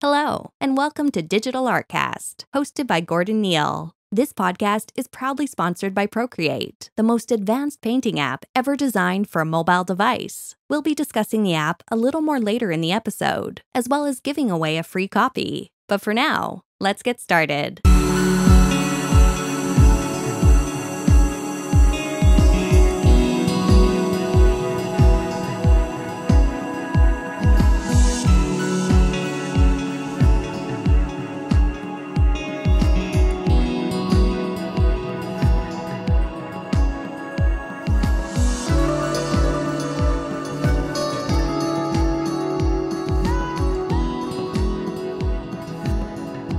Hello, and welcome to Digital Artcast, hosted by Neill. This podcast is proudly sponsored by Procreate, the most advanced painting app ever designed for a mobile device. We'll be discussing the app a little more later in the episode, as well as giving away a free copy. But for now, let's get started.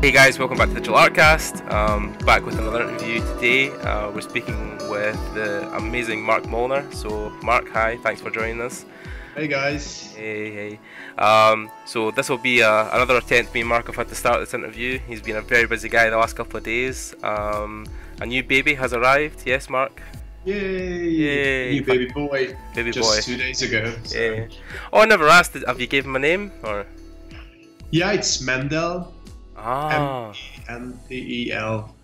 Hey guys, welcome back to the Digital Artcast. Back with another interview today. We're speaking with the amazing Mark Molnar. So Mark, hi, thanks for joining us. Hey guys. Hey. So this will be another attempt me and Mark have had to start this interview. He's been a very busy guy the last couple of days. A new baby has arrived, yes Mark? Yay! New baby boy. Just 2 days ago. So. Yeah. Oh, I never asked, have you gave him a name? Or? Yeah, it's Mendel. M-E-L.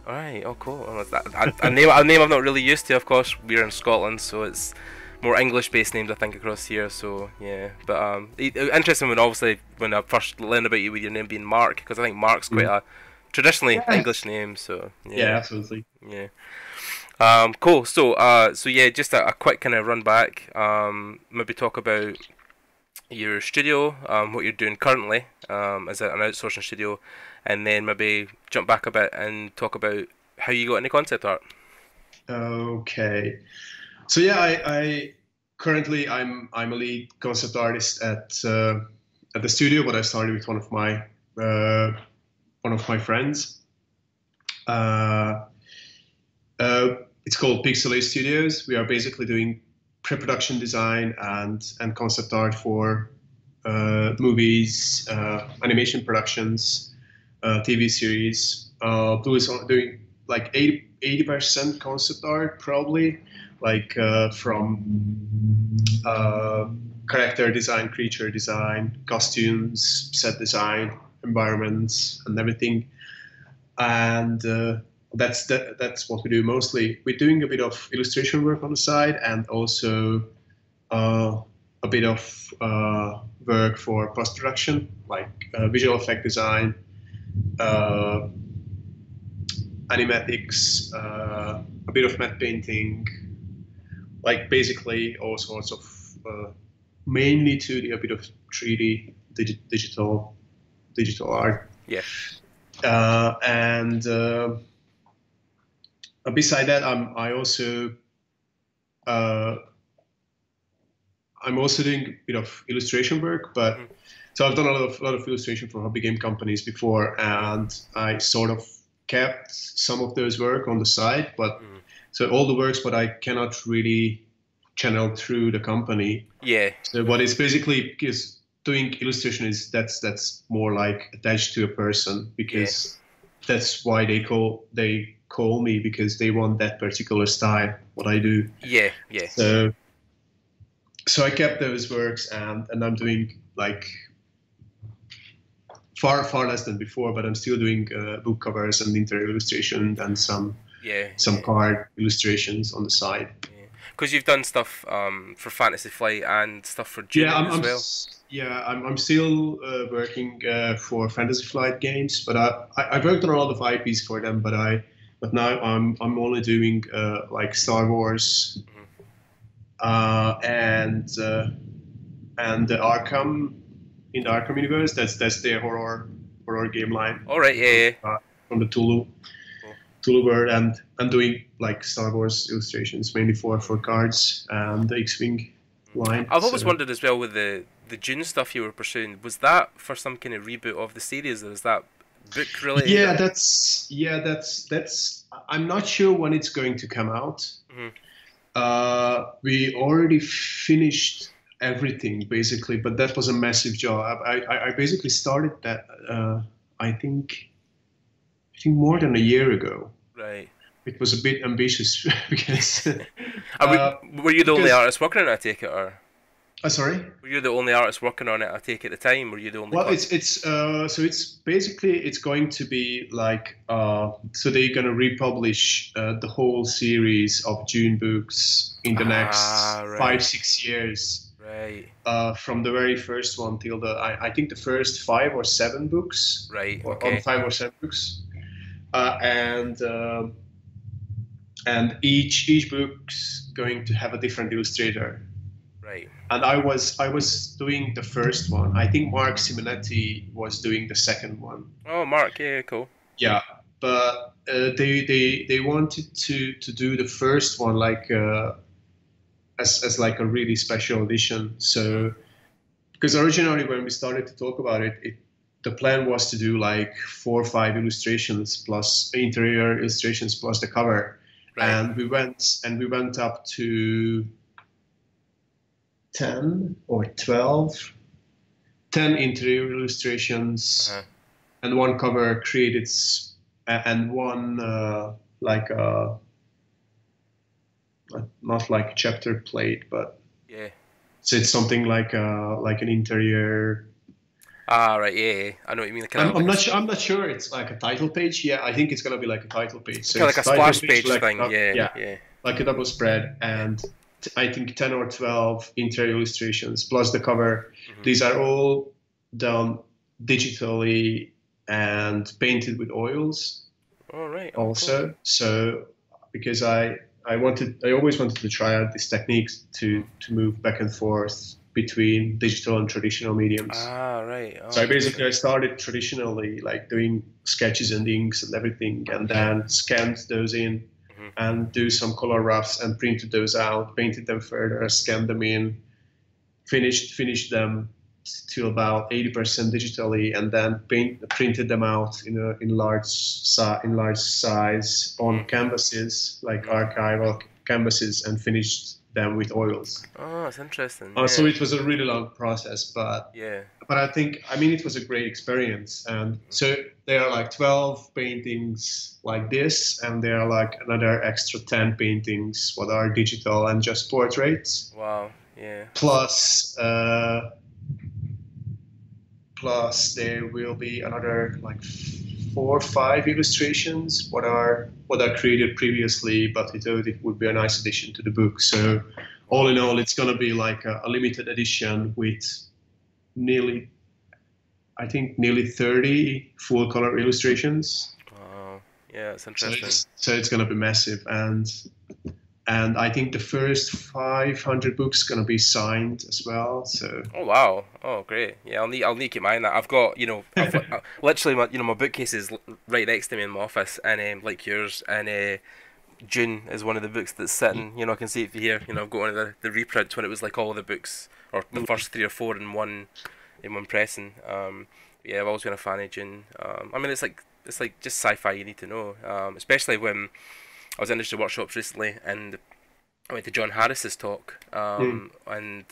Alright, oh cool. A name I'm not really used to, of course. We're in Scotland, so it's more English-based names I think across here, so yeah. But interesting when I first learned about you with your name being Mark, because I think Mark's quite a traditionally English name, so yeah, absolutely. Yeah. Cool. So yeah, just a quick kind of run back. Maybe talk about your studio, what you're doing currently as an outsourcing studio, and then maybe jump back a bit and talk about how you got into concept art. Okay, so yeah, I currently I'm a lead concept artist at the studio, but I started with one of my friends. It's called Pixel A Studios. We are basically doing pre-production design and concept art for movies, animation productions, TV series. Blue is doing like 80% concept art, probably, like from character design, creature design, costumes, set design, environments, and everything. And that's what we do mostly. We're doing a bit of illustration work on the side, and also a bit of work for post-production, like visual effect design, animatics, a bit of matte painting, like basically all sorts of, mainly 2D, a bit of 3D, digital art. Yeah. Beside that, I'm also doing a bit of illustration work, but so I've done a lot of illustration for hobby game companies before, and I sort of kept some of those work on the side, but so all the works, but I cannot really channel through the company. Yeah. So what is basically is doing illustration is that's more like attached to a person, because that's why they call me, because they want that particular style, what I do. Yeah. So I kept those works, and I'm doing like far less than before, but I'm still doing book covers and interior illustrations and some card illustrations on the side. Because you've done stuff for Fantasy Flight and stuff for Dune as well. I'm still working for Fantasy Flight games, but I worked on a lot of IPs for them, but now I'm only doing like Star Wars and the Arkham, in the Arkham universe. That's their horror game line. All right, yeah. From the Tulu world, and I'm doing like Star Wars illustrations mainly for cards and the X-Wing line. I've always wondered as well with the Dune stuff you were pursuing, was that for some kind of reboot of the series, or is that book related? Yeah, that's. I'm not sure when it's going to come out. We already finished everything basically, but that was a massive job. I basically started that. I think more than a year ago. Right. It was a bit ambitious because. Were you the only artist working on it, I take it, or? Sorry. Were you the only artist working on it? I take at the time. Were you the only? Well, it's basically it's going to be like so they're gonna republish the whole series of Dune books in the next right. 5-6 years. Right. From the very first one till I think the first 5 or 7 books. Right. Or Okay. 5 or 7 books, and each book's going to have a different illustrator. Right. And I was doing the first one. I think Mark Simonetti was doing the second one. Oh, Mark, yeah, cool. Yeah, but they wanted to do the first one like as like a really special edition. So because originally when we started to talk about it, the plan was to do like 4 or 5 illustrations plus interior illustrations plus the cover, Right. and we went up to 10 or 12, 10 interior illustrations, and 1 cover created, and 1 like a not like a chapter plate, but yeah. So it's something like an interior. Ah, right, yeah. I know what you mean. I'm not sure it's like a title page. Yeah, I think it's gonna be like a title page. So kind of like a splash page like, thing. Yeah. Like a double spread, and I think 10 or 12 interior illustrations plus the cover. Mm-hmm. These are all done digitally and painted with oils. Oh, right. Also, cool. So because I always wanted to try out this technique to move back and forth between digital and traditional mediums. Ah, right. Oh, so I started traditionally, like doing sketches and inks and everything, and then scanned those in and do some color roughs and printed those out, painted them further, scanned them in, finished them to about 80% digitally, and then printed them out in large size on canvases, like archival canvases, and finished them with oils. Oh, that's interesting. So it was a really long process, but yeah. But I mean, it was a great experience. And so there are like 12 paintings like this, and there are like another extra 10 paintings what are digital and just portraits. Wow. Yeah. Plus there will be another like 4 or 5 illustrations what are created previously, but we thought it would be a nice addition to the book. So all in all, it's going to be like a limited edition with nearly 30 full color illustrations. Wow. Yeah, it's interesting. So it's going to be massive, and I think the first 500 books going to be signed as well. So. Oh wow! Oh great! Yeah, I'll need to keep my eye on that. I've got literally my bookcase is right next to me in my office, and like yours, and Dune is one of the books that's sitting. I can see it here. I've got one of the reprints when it was like all the books or the first 3 or 4 in one pressing. Yeah, I've always been a fan of Dune. I mean, it's like just sci-fi you need to know, especially when I was in industry workshops recently, and I went to John Harris's talk, and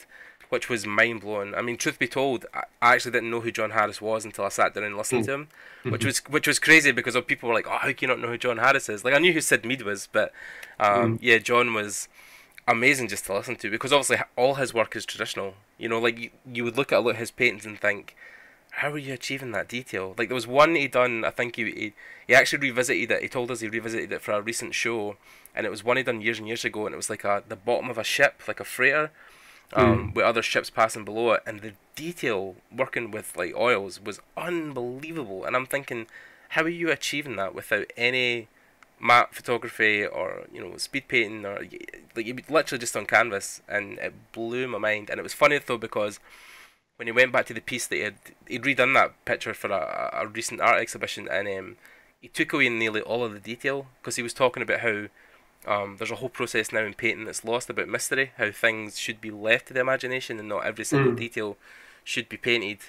which was mind blowing. I mean, truth be told, I actually didn't know who John Harris was until I sat down and listened to him, which was crazy because people were like, "Oh, how can you not know who John Harris is?" Like I knew who Sid Mead was, but yeah, John was amazing just to listen to, because obviously all his work is traditional. Like you would look at a lot of his paintings and think, how are you achieving that detail? Like there was one he done, I think he actually revisited it. He told us he revisited it for a recent show, and it was one he done years and years ago, and it was like the bottom of a ship, like a freighter, with other ships passing below it, and the detail working with like oils was unbelievable. And I'm thinking, how are you achieving that without any matte photography or speed painting, or like you literally just on canvas? And it blew my mind. And it was funny though, because when he went back to the piece that he'd redone that picture for a recent art exhibition, and he took away nearly all of the detail, because he was talking about how there's a whole process now in painting that's lost about mystery, how things should be left to the imagination and not every single detail should be painted,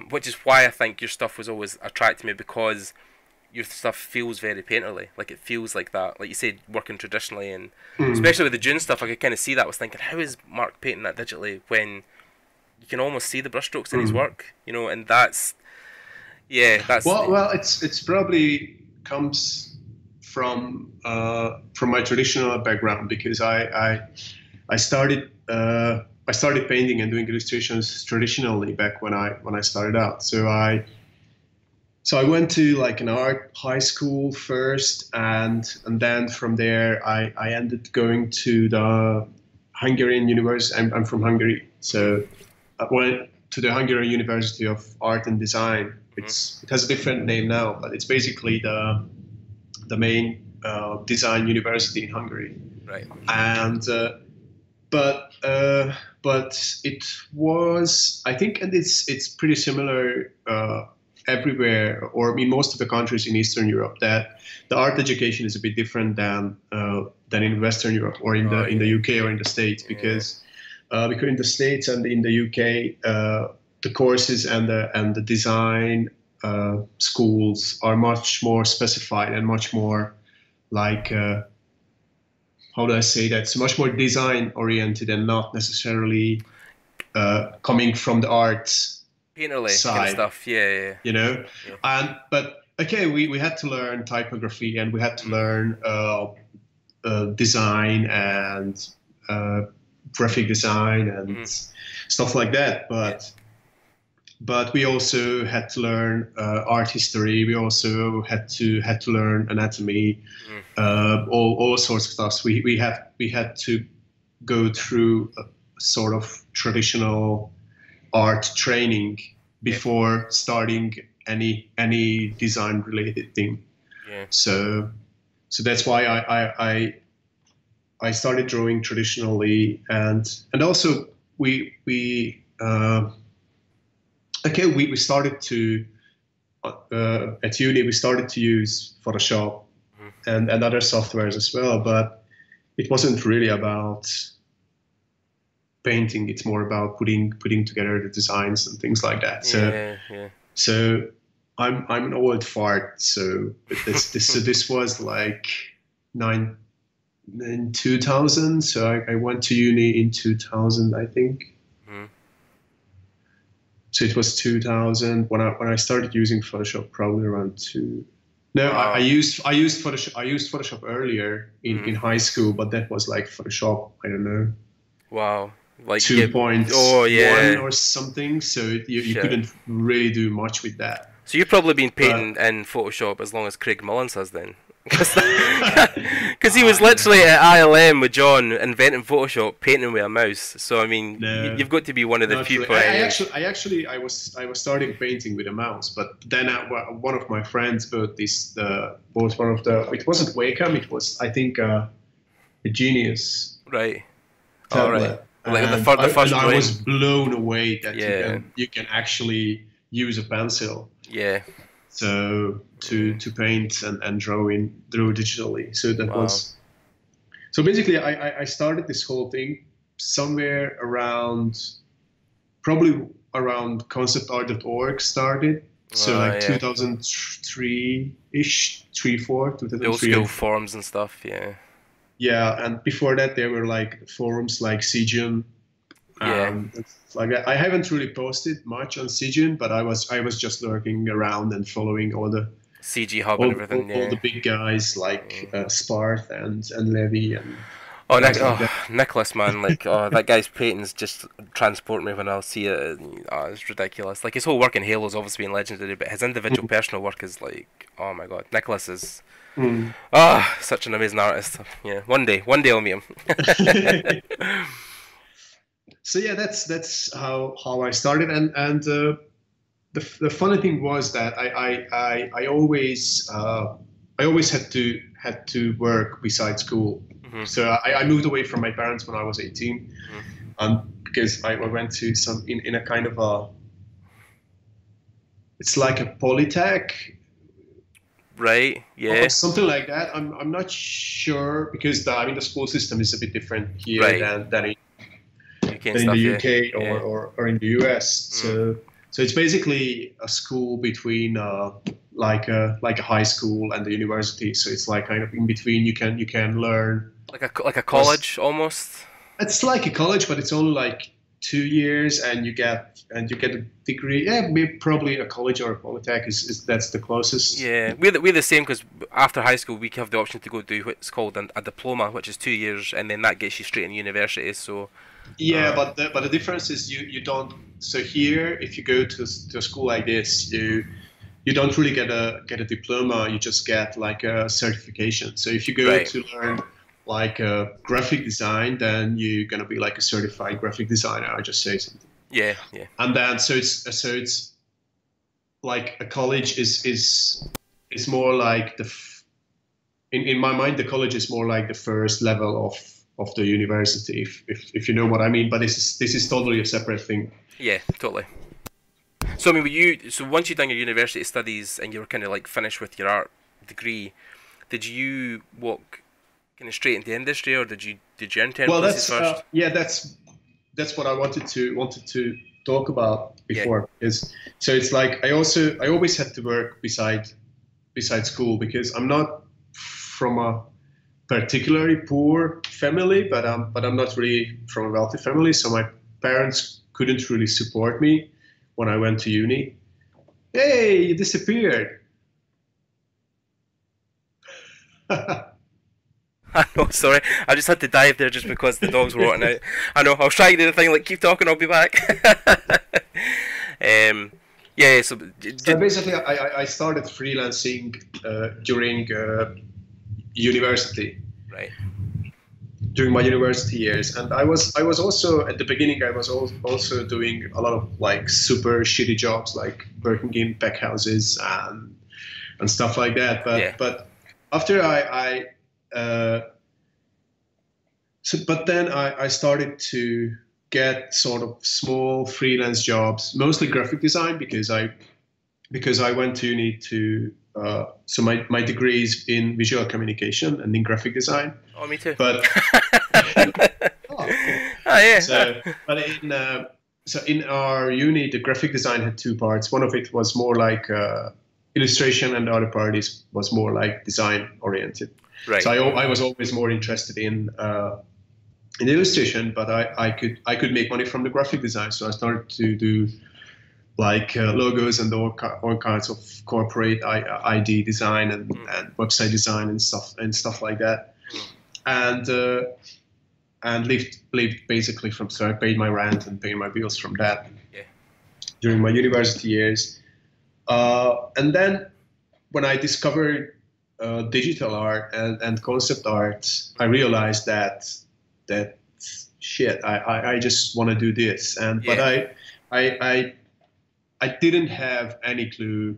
which is why I think your stuff was always attracting me, because your stuff feels very painterly. Like it feels like that, like you said, working traditionally, and especially with the Dune stuff, I could kind of see that. I was thinking, how is Mark painting that digitally when you can almost see the brushstrokes in his work, and that's well, it's probably comes from my traditional background, because I started I started painting and doing illustrations traditionally back when I started out. So I went to like an art high school first, and then from there I ended going to the Hungarian university. I'm from Hungary, so I went to the Hungarian University of Art and Design. It has a different name now, but it's basically the main design university in Hungary. Right. And but it was, I think, and it's pretty similar everywhere, or in most of the countries in Eastern Europe, that the art education is a bit different than in Western Europe or in the UK or in the States, because in the States and in the UK, the courses and the design schools are much more specified and much more like how do I say that? It's much more design oriented and not necessarily coming from the arts painterly side kind of stuff. Yeah. You know, but okay, we had to learn typography and we had to learn design and graphic design and stuff like that. But we also had to learn art history. We also had to learn anatomy, all sorts of stuff. We had to go through a sort of traditional art training before starting any design related thing. Yeah. So that's why I started drawing traditionally, and also we started to at uni we started to use Photoshop and other softwares as well, but it wasn't really about painting. It's more about putting together the designs and things like that. So I'm an old fart. So this was like in 2000. So I went to uni in 2000, I think. So it was 2000 when I started using Photoshop, probably around two. No, I used Photoshop. I used Photoshop earlier in high school, but that was like Photoshop, I don't know. Wow. Like 2.1 or something. So you couldn't really do much with that. So you've probably been painting in Photoshop as long as Craig Mullins has then. Because he was literally at ILM with John inventing Photoshop, painting with a mouse. So I mean, you've got to be one of the few players. I was starting painting with a mouse, but then one of my friends bought this. It wasn't Wacom. It was, I think, a Genius. Right. Tablet. All right. Like the first. I was blown away that you can actually use a pencil. Yeah. So to paint and draw digitally. So that was. So basically, I started this whole thing somewhere probably around conceptart.org started. So 2003-ish, 2003. The old school forums and stuff, yeah. Yeah, and before that there were like forums like Sijun. Like I haven't really posted much on Sijun, but I was just lurking around and following all the CG Hub and everything. All the big guys like Sparth and Levy and. Nicholas, man, like that guy's paintings just transport me when I see it. It's ridiculous. Like his whole work in Halo's obviously been legendary, but his individual personal work is like, oh my god, Nicholas is such an amazing artist. Yeah, one day I'll meet him. So yeah, that's how I started, and the funny thing was that I always had to work besides school. So I moved away from my parents when I was 18, because I went to in a kind of it's like a polytech. Right. Yeah. Or something like that. I'm not sure, because the school system is a bit different here than in the UK or in the US. So it's basically a school between like a high school and the university. So it's like kind of in between. You can learn like a college almost. It's like a college, but it's only like 2 years and you get a degree. Yeah, maybe probably a college or a polytech is that's the closest. Yeah, we're the same, because after high school we have the option to go do what's called a diploma, which is 2 years, and then that gets you straight in university. So yeah, but the difference is you don't. So here, if you go to a school like this, you don't really get a diploma. You just get like a certification. So if you go to learn like graphic design, then you're gonna be like a certified graphic designer. I just say something. Yeah. And then so it's like a college is more like in my mind, the college is more like the first level of the university, if you know what I mean. But this is totally a separate thing. Yeah, totally. So I mean, so once you've done your university studies and you were kind of like finished with your art degree, did you walk kind of straight into the industry, or did you intern places first? That's what I wanted to talk about before. So it's like I always had to work beside school, because I'm not from a particularly poor family, but I'm not really from a wealthy family. So my parents couldn't really support me when I went to uni. Hey, you disappeared. I know, sorry. I just had to dive there just because the dogs were rotting out. I know, I was trying to do the thing like, keep talking, I'll be back. Yeah, so basically I started freelancing during university. Right. During my university years, and I was also at the beginning. I was also doing a lot of like super shitty jobs, like working in pack houses and stuff like that. But after but then I started to get sort of small freelance jobs, mostly graphic design, because I went to uni to. So my degree is in visual communication and in graphic design. Oh, me too. But yeah. So in our uni, the graphic design had two parts. One of it was more like illustration, and the other part was more like design oriented. Right. So I was always more interested in illustration, but I could make money from the graphic design. So I started to do like logos and all kinds of corporate ID design and website design and stuff like that, and lived basically from. So I paid my rent and paid my bills from that during my university years, and then when I discovered digital art and concept art, I realized that shit, I just want to do this, but I didn't have any clue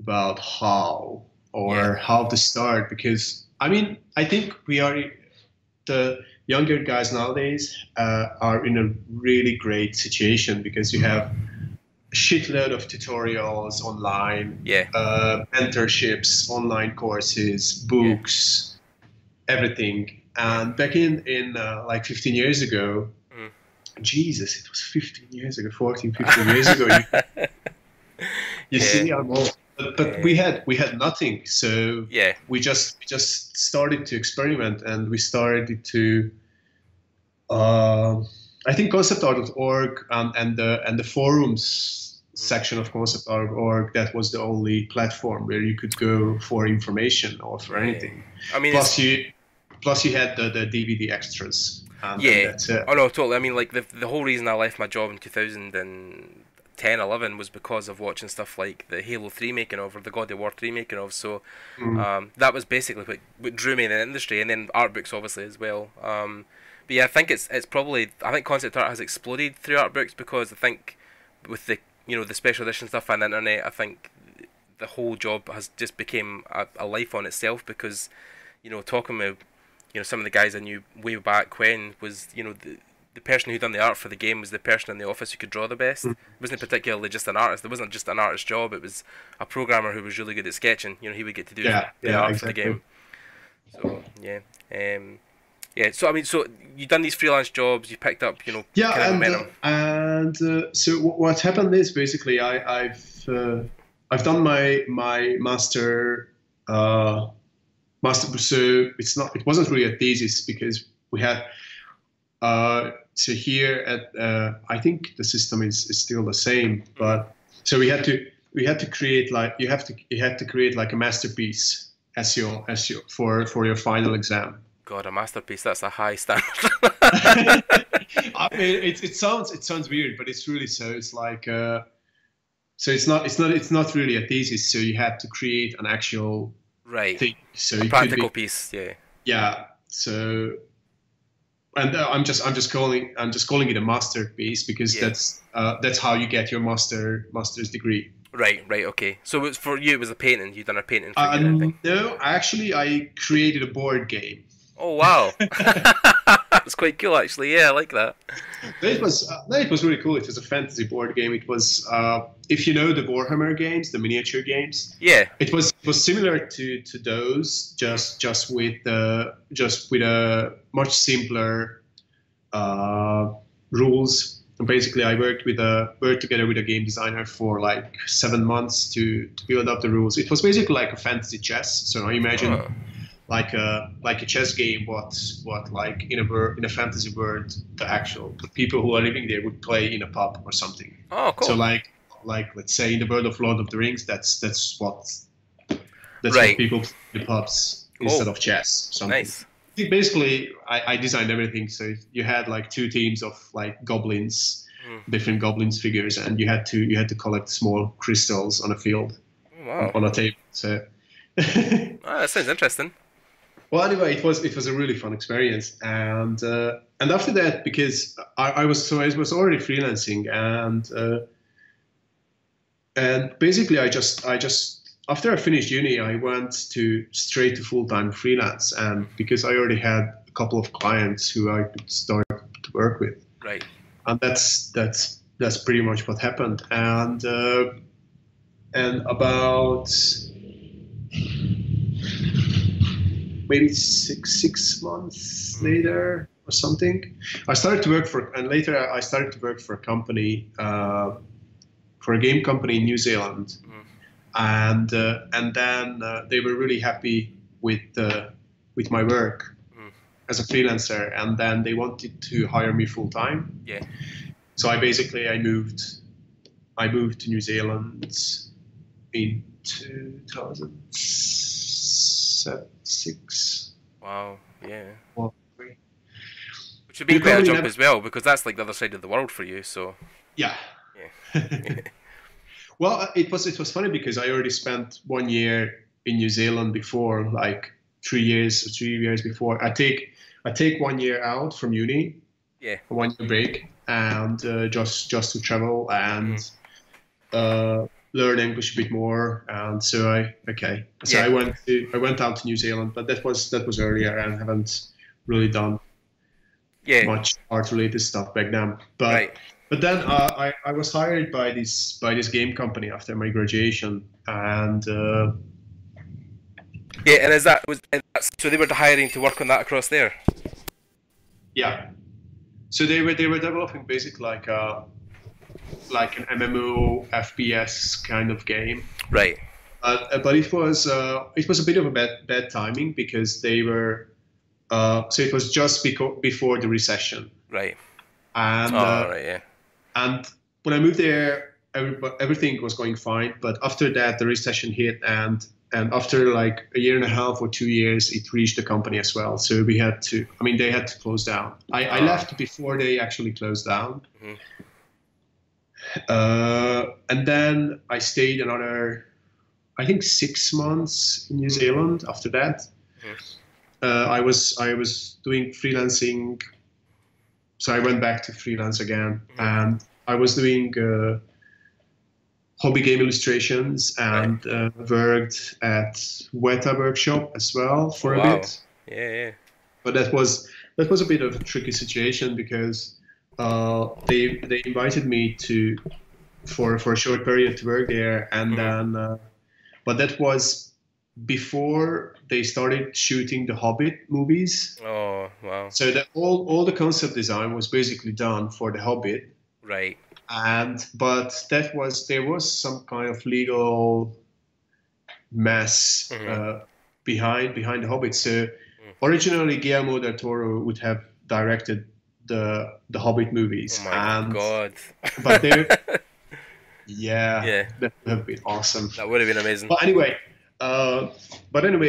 about how to start, because I mean, I think the younger guys nowadays are in a really great situation, because you have a shitload of tutorials online, mentorships, online courses, books, everything. And back in like 15 years ago, Jesus, it was 15 years ago, 15 years ago. You see, I'm old. But we had nothing, so we just started to experiment, and we started to. I think conceptart.org and the forums section of conceptart.org, that was the only platform where you could go for information or for anything. I mean, plus you had the DVD extras. And that's it. Oh no, totally. I mean, like the whole reason I left my job in 2010, 11 was because of watching stuff like the Halo 3 making of, or the God of War 3 making of. So that was basically what drew me in the industry, and then art books obviously as well. But yeah, I think it's probably, I think concept art has exploded through art books, because I think with the the special edition stuff and the internet, I think the whole job has just became a life on itself, because talking with some of the guys I knew way back when was, the person who done the art for the game was the person in the office who could draw the best. It wasn't particularly just an artist. It wasn't just an artist's job. It was a programmer who was really good at sketching. He would get to do the art for the game. So So I mean, so you've done these freelance jobs. You picked up, kind of momentum. So what happened is basically I've done my master. So it wasn't really a thesis, because we had so here at I think the system is still the same, but so we had to create like you had to create like a masterpiece as your for your final exam. God, a masterpiece, that's a high standard. I mean, it sounds weird, but it's really so. It's like so it's not really a thesis. So you had to create an actual thing. So a practical piece, yeah. Yeah. So, and I'm just calling it a masterpiece because that's how you get your master's degree. Right. Okay. So it was for you. It was a painting. You done a painting for you, I think. No, actually, I created a board game. Oh wow, that's quite cool actually. Yeah, I like that. It was really cool. It was a fantasy board game. It was if you know the Warhammer games, the miniature games. Yeah. It was similar to those, just with a much simpler rules. And basically, I worked together with a game designer for like 7 months to build up the rules. It was basically like a fantasy chess. So I imagine. Like a chess game, what like in a fantasy world, the people who are living there would play in a pub or something. Oh, cool. So like let's say in the world of Lord of the Rings, that's what people play in the pubs instead of chess. Something. Nice. Basically, I designed everything. So you had like 2 teams of like goblins, different goblins figures, and you had to collect small crystals on a field, on a table. So. That sounds interesting. Well, anyway, it was a really fun experience, and after that, because I was already freelancing, and basically I just after I finished uni, I went straight to full-time freelance, and because I already had a couple of clients who I could start to work with, right, and that's pretty much what happened, and about maybe six months later or something, I started to work for a company, for a game company in New Zealand, and then they were really happy with my work as a freelancer, and then they wanted to hire me full time. Yeah. So I moved to New Zealand in 2006. Wow, yeah. Well, which would be quite a jump as well, because that's like the other side of the world for you. So. Yeah. Well, it was funny because I already spent 1 year in New Zealand before, like 3 years before. I take 1 year out from uni. Yeah. A 1 year break, and just to travel and learn English a bit more, and so I went out to New Zealand, but that was earlier, and haven't really done much art related stuff back then. But then I was hired by this game company after my graduation, and and so they were hiring to work on that across there. Yeah, so they were developing basically like an MMO FPS kind of game, right? But it was a bit of a bad timing because they were so it was just before the recession, right? And and when I moved there, everything was going fine. But after that, the recession hit, and after like a year and a half or 2 years, it reached the company as well. So they had to close down. I left before they actually closed down. And then I stayed another, I think, 6 months in New Zealand after that. I was doing freelancing, so I went back to freelance again, and I was doing hobby game illustrations and worked at Weta Workshop as well for a bit. Yeah. But that was a bit of a tricky situation because they invited me for a short period to work there, and then but that was before they started shooting the Hobbit movies. Oh wow! So that all the concept design was basically done for the Hobbit, right? But there was some kind of legal mess behind the Hobbit. So originally Guillermo del Toro would have directed the Hobbit movies. Oh my god! But they, yeah, Yeah, that would have been awesome. that would have been amazing. But anyway,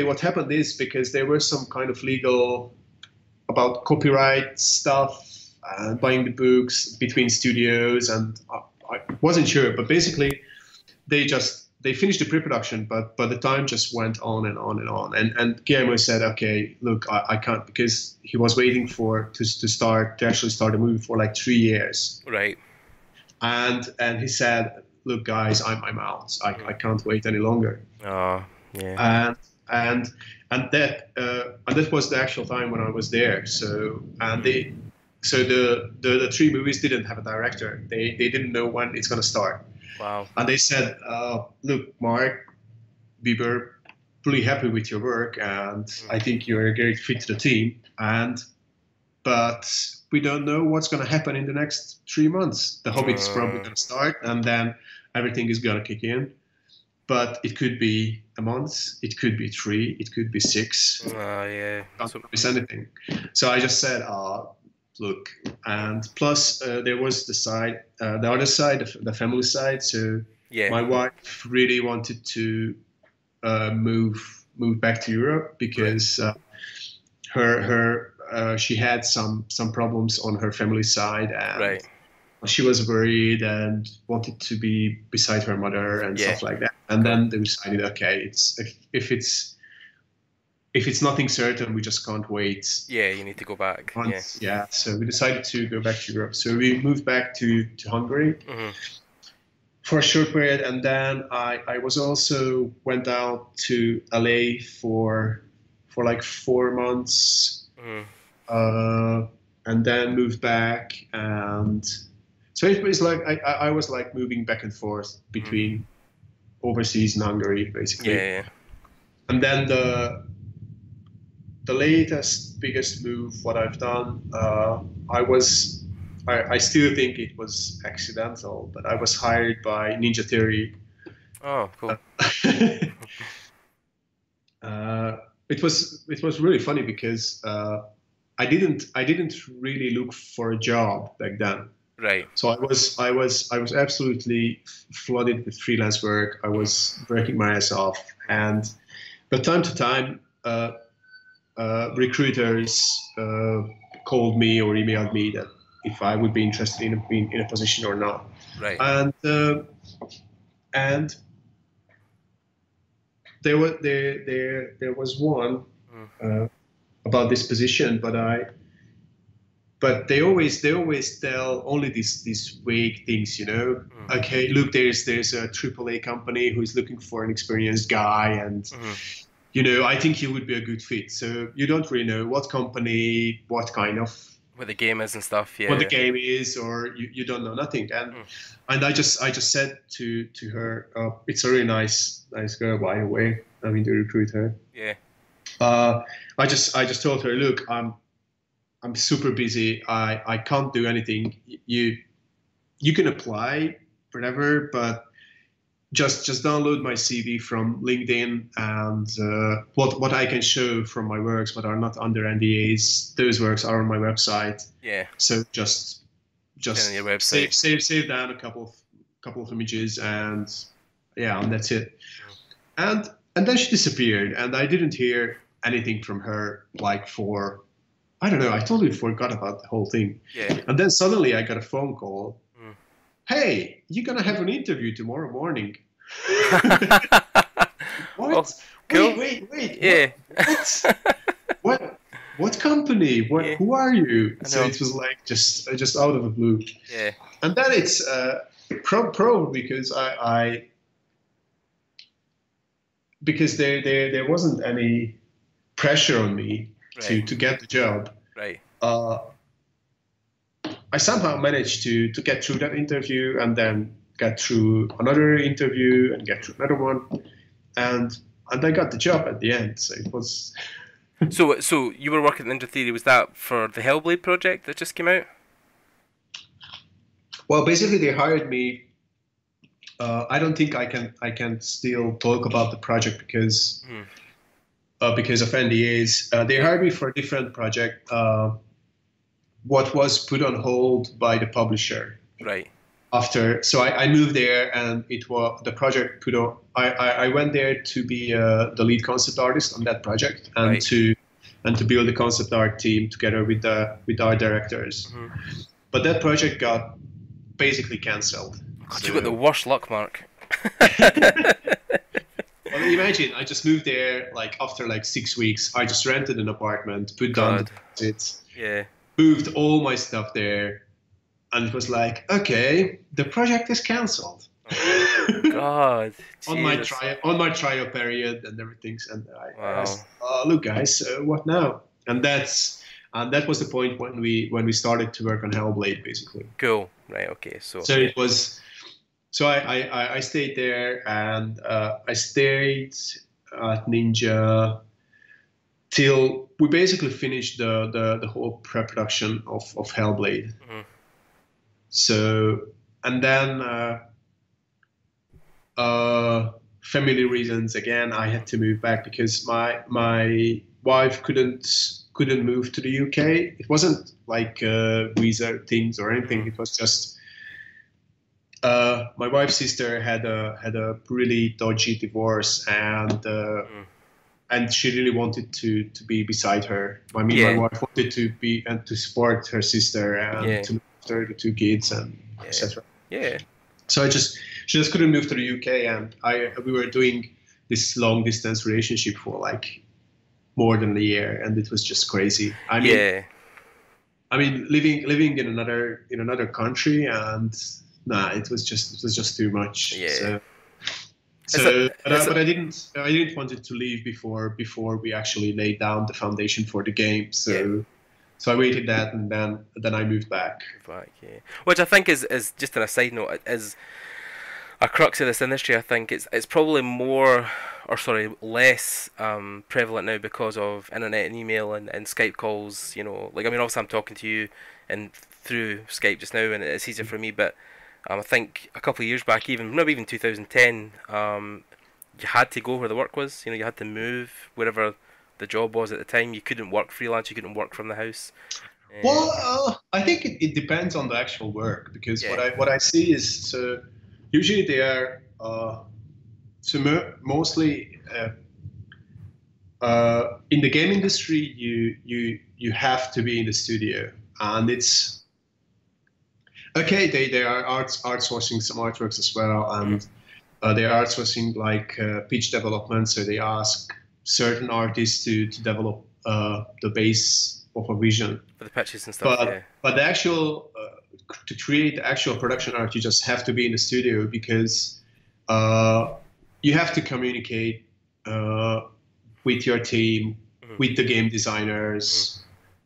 what happened is because there were some kind of legal about copyright stuff and buying the books between studios, and I wasn't sure, but basically they finished the pre-production, but the time just went on and on and on. And Guillermo said, okay, look, I can't, because he was waiting to actually start the movie for like 3 years. Right. And he said, look, guys, I'm out. I can't wait any longer. Oh, yeah. And that was the actual time when I was there. So the 3 movies didn't have a director. They didn't know when it's going to start. Wow. And they said, look, Mark, we were pretty happy with your work, and I think you're a great fit to the team. But we don't know what's going to happen in the next 3 months. The Hobbit is probably going to start, and then everything is going to kick in. But it could be a month, it could be 3, it could be 6. Yeah. Can't promise anything. So I just said, look, and plus there was the other side, the family side. So my wife really wanted to move back to Europe because she had some problems on her family side, and she was worried and wanted to be beside her mother and stuff like that. And then they decided, okay, if it's nothing certain, we just can't wait. Yeah, you need to go back. Yeah, so we decided to go back to Europe. So we moved back to Hungary for a short period, and then I was also went out to LA for like 4 months, and then moved back, and so it was like I was like moving back and forth between overseas and Hungary, basically. Yeah. And then the biggest move what I've done, I still think it was accidental, but I was hired by Ninja Theory. Oh, cool. It was really funny because I didn't really look for a job back then. Right. So I was absolutely flooded with freelance work. I was working my ass off, but time to time, recruiters called me or emailed me that if I would be interested in a position or not. Right. And there was one about this position, but they always tell only these vague things, Okay, look, there's a AAA company who is looking for an experienced guy, and I think he would be a good fit. So you don't really know what company, what kind of what the game is and stuff. Yeah. What the game is, or you don't know nothing. And I just said to her, it's a really nice girl, by the way. I mean, the recruiter. Yeah. I just told her, look, I'm super busy. I can't do anything. You can apply, whatever, but just download my CV from LinkedIn, and what I can show from my works, but are not under NDAs. Those works are on my website. Yeah. So just on your website. save down a couple of images, and that's it. And then she disappeared, and I didn't hear anything from her for, I don't know, I totally forgot about the whole thing. Yeah. And then suddenly I got a phone call. Hey, you're going to have an interview tomorrow morning. What? Oh, cool. Wait. Yeah. What company? Who are you? So it was like just out of the blue. Yeah. And then it's probably because there wasn't any pressure on me to get the job. Right. I somehow managed to get through that interview, and then get through another interview and get through another one, and I got the job at the end. So it was. So you were working at Ninja Theory. Was that for the Hellblade project that just came out? Well, basically they hired me. I don't think I can still talk about the project because of NDAs. They hired me for a different project. what was put on hold by the publisher. Right. So I moved there, and it was the project put on. I went there to be the lead concept artist on that project, and Right. to build the concept art team together with our directors. But that project got basically cancelled. God, you got the worst luck, Mark. Well, imagine I just moved there after 6 weeks. I just rented an apartment, put down the deposits, moved all my stuff there, and it was like, okay, the project is cancelled. Oh, God. on my trial period and everything, and I said, look, guys, what now? And that was the point when we started to work on Hellblade, basically. Cool. Right. Okay. So it was. So I stayed there, and I stayed at Ninja till we basically finished the whole pre-production of Hellblade. So, and then family reasons again, I had to move back because my wife couldn't move to the UK. It wasn't like visa things or anything. It was just my wife's sister had a really dodgy divorce, and she really wanted to be beside her. I mean, my wife wanted to be and to support her sister and to look after the two kids and etc. Yeah. So she just couldn't move to the UK, and we were doing this long distance relationship for more than a year, and it was just crazy. I mean, living in another country, and it was just too much. Yeah. But I didn't want it to leave before we actually laid down the foundation for the game. So I waited that, and then I moved back. Which I think is just on a side note, is a crux of this industry. I think it's probably less prevalent now because of internet and email and Skype calls. You know, obviously I'm talking to you and through Skype just now, and it's easier for me. But I think a couple of years back, maybe even 2010, you had to go where the work was. You know, you had to move wherever the job was at the time. You couldn't work freelance. You couldn't work from the house. Well, I think it depends on the actual work, because what I see is usually they are mostly in the game industry. You have to be in the studio, and it's okay. They are outsourcing some artworks as well, and they are outsourcing pitch development. So they ask certain artists to develop the base of a vision for the pitches and stuff. But the actual to create the actual production art, you just have to be in the studio, because you have to communicate with your team, with the game designers,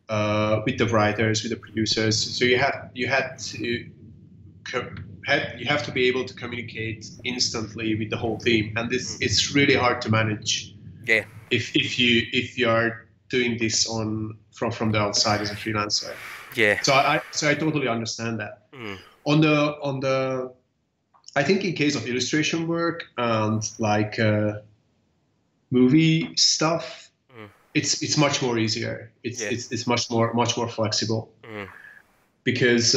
with the writers, with the producers. So you have to be able to communicate instantly with the whole team, and it's really hard to manage. Yeah. If you are doing this from the outside as a freelancer. Yeah. So I totally understand that. On the I think in case of illustration work and movie stuff, it's much more easier. It's much more flexible, because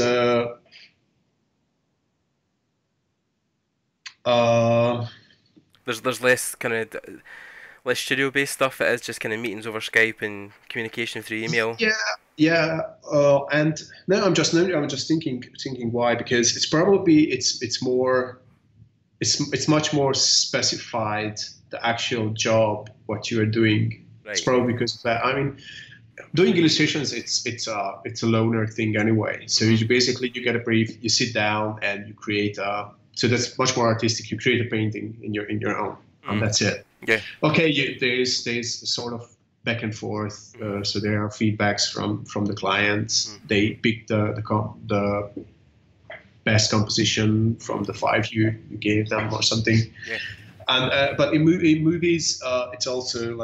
there's less kind of less studio based stuff. It is just kind of meetings over Skype and communication through email. And now I'm just thinking why, because it's probably it's much more specified, the actual job what you are doing. Right. It's probably because of that. I mean, doing illustrations it's a loner thing anyway. So you get a brief, you sit down and you create so that's much more artistic. You create a painting in your own, and that's it. Yeah. Okay. There's sort of back and forth. So there are feedbacks from the clients. They pick the best composition from the 5 you gave them or something. Yeah. And but in movies, it's also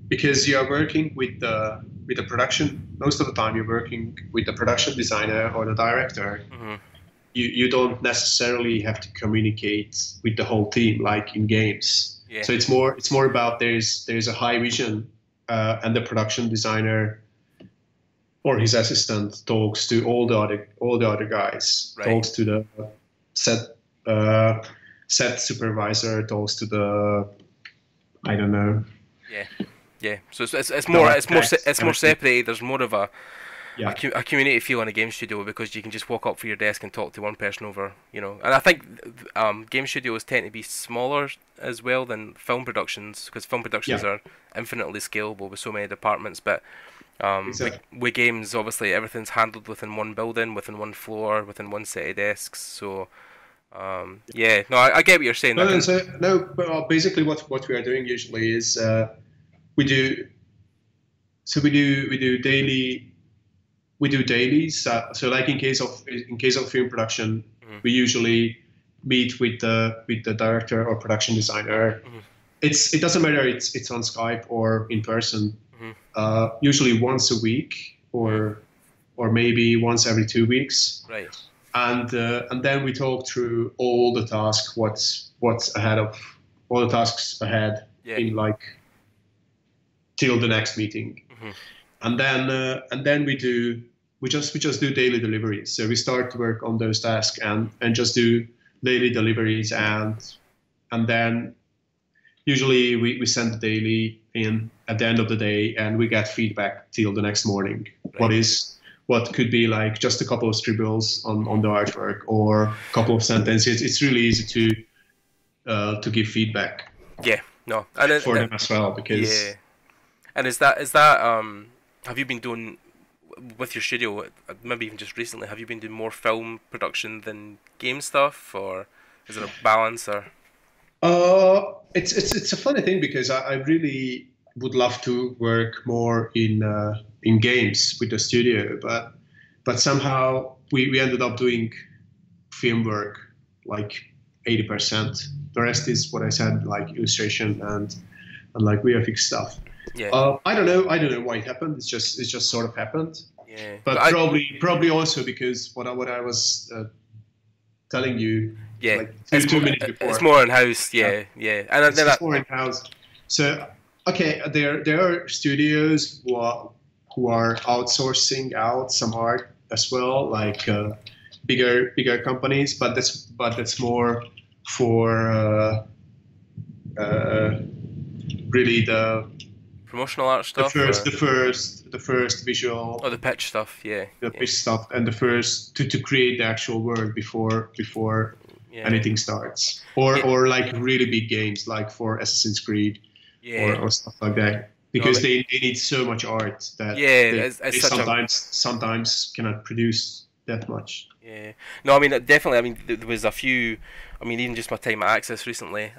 because you are working with the production. Most of the time, you're working with the production designer or the director. You don't necessarily have to communicate with the whole team like in games. Yeah. So it's more about there's a high vision and the production designer or his assistant talks to all the other guys. Right. Talks to the set supervisor. Talks to the, I don't know. Yeah. So it's more separated. There's more of a community feel in a game studio because you can just walk up for your desk and talk to one person over, And I think game studios tend to be smaller as well than film productions, because film productions are infinitely scalable with so many departments. But with games, obviously everything's handled within one building, within one floor, within one set of desks. So I get what you're saying. But basically what we are doing usually is we do dailies. So like in case of film production, we usually meet with the director or production designer. It doesn't matter. It's on Skype or in person. Usually once a week or maybe once every 2 weeks. Right. And then we talk through all the tasks. What's ahead of all the tasks ahead in like till the next meeting. And then we just do daily deliveries. So we start to work on those tasks and just do daily deliveries, and then usually we send the daily in at the end of the day, and we get feedback till the next morning. Right. What could be like just a couple of scribbles on the artwork or a couple of sentences. It's really easy to give feedback. Yeah, no, and for them as well, because And is that have you been doing with your studio, maybe even just recently, have you been doing more film production than game stuff, or is it a balance? Or it's a funny thing, because I really would love to work more in games with the studio, but somehow we ended up doing film work like 80%. The rest is what I said, like illustration and like VFX stuff. Yeah. I don't know why it happened. It's just sort of happened. Yeah. But probably also because what I was telling you. Yeah. Like two minutes before. It's more in house. Yeah. And it's more in house. So okay, there are studios who are outsourcing out some art as well, like bigger companies. But that's more for really the promotional art stuff. The first visual. Oh, the pitch stuff. Yeah. The pitch stuff, and the first to create the actual world before anything starts, or like really big games like for Assassin's Creed, or stuff like that, because they need so much art that they sometimes cannot produce that much. Yeah. No, I mean definitely. I mean there was a few. I mean even just my time at Access recently,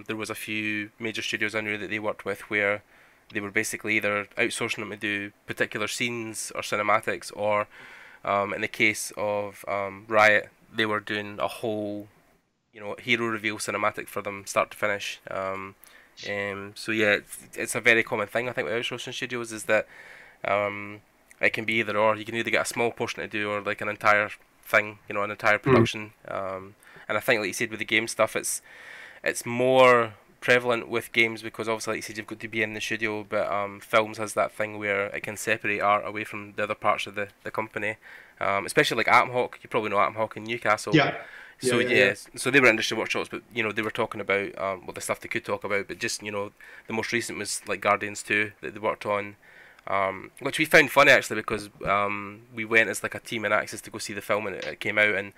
there was a few major studios I knew that they worked with where they were basically either outsourcing them to do particular scenes or cinematics, or in the case of Riot, they were doing a whole, hero reveal cinematic for them, start to finish. So yeah, it's a very common thing I think with outsourcing studios, is that it can be either or. You can either get a small portion to do, or like an entire thing, an entire production. And I think, like you said, with the game stuff, it's more prevalent with games because obviously, like you said, you've got to be in the studio, but films has that thing where it can separate art away from the other parts of the company, especially like Atom Hawk. You probably know Atom Hawk in Newcastle. So they were industry workshops, but they were talking about the stuff they could talk about, but just the most recent was like Guardians 2 that they worked on, which we found funny actually, because we went as like a team in Access to go see the film, and it came out, and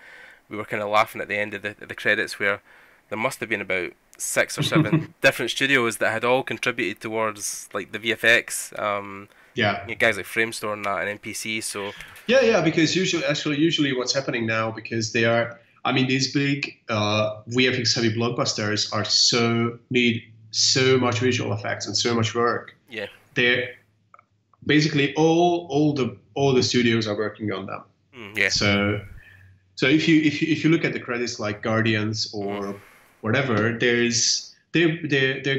we were kind of laughing at the end of the credits where there must have been about 6 or 7 different studios that had all contributed towards like the VFX. Guys like Framestore and that, and NPC. So because usually what's happening now, because they are, these big VFX heavy blockbusters need so much visual effects and so much work. Yeah, they're basically all the studios are working on them. So if you look at the credits like Guardians or whatever, they're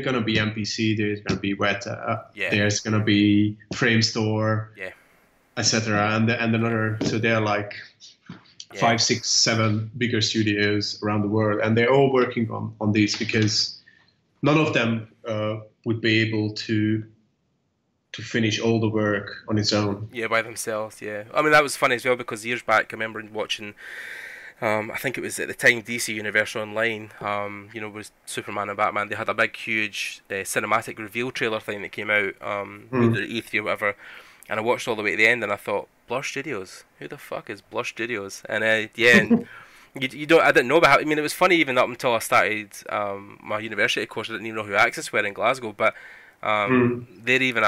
gonna be MPC, there's gonna be Weta, there's gonna be Framestore, etc. And another. So they're like 5, 6, 7 bigger studios around the world, and they're all working on these, because none of them would be able to to finish all the work on its own. Yeah, by themselves. Yeah, I mean that was funny as well because years back I remember watching. I think it was at the time DC Universal Online, was Superman and Batman. They had a big, huge cinematic reveal trailer thing that came out, either E3 or whatever, and I watched all the way to the end and I thought, Blur Studios? Who the fuck is Blur Studios? And and I didn't know about it. I mean, it was funny even up until I started my university course. I didn't even know who Axis were in Glasgow, but they're even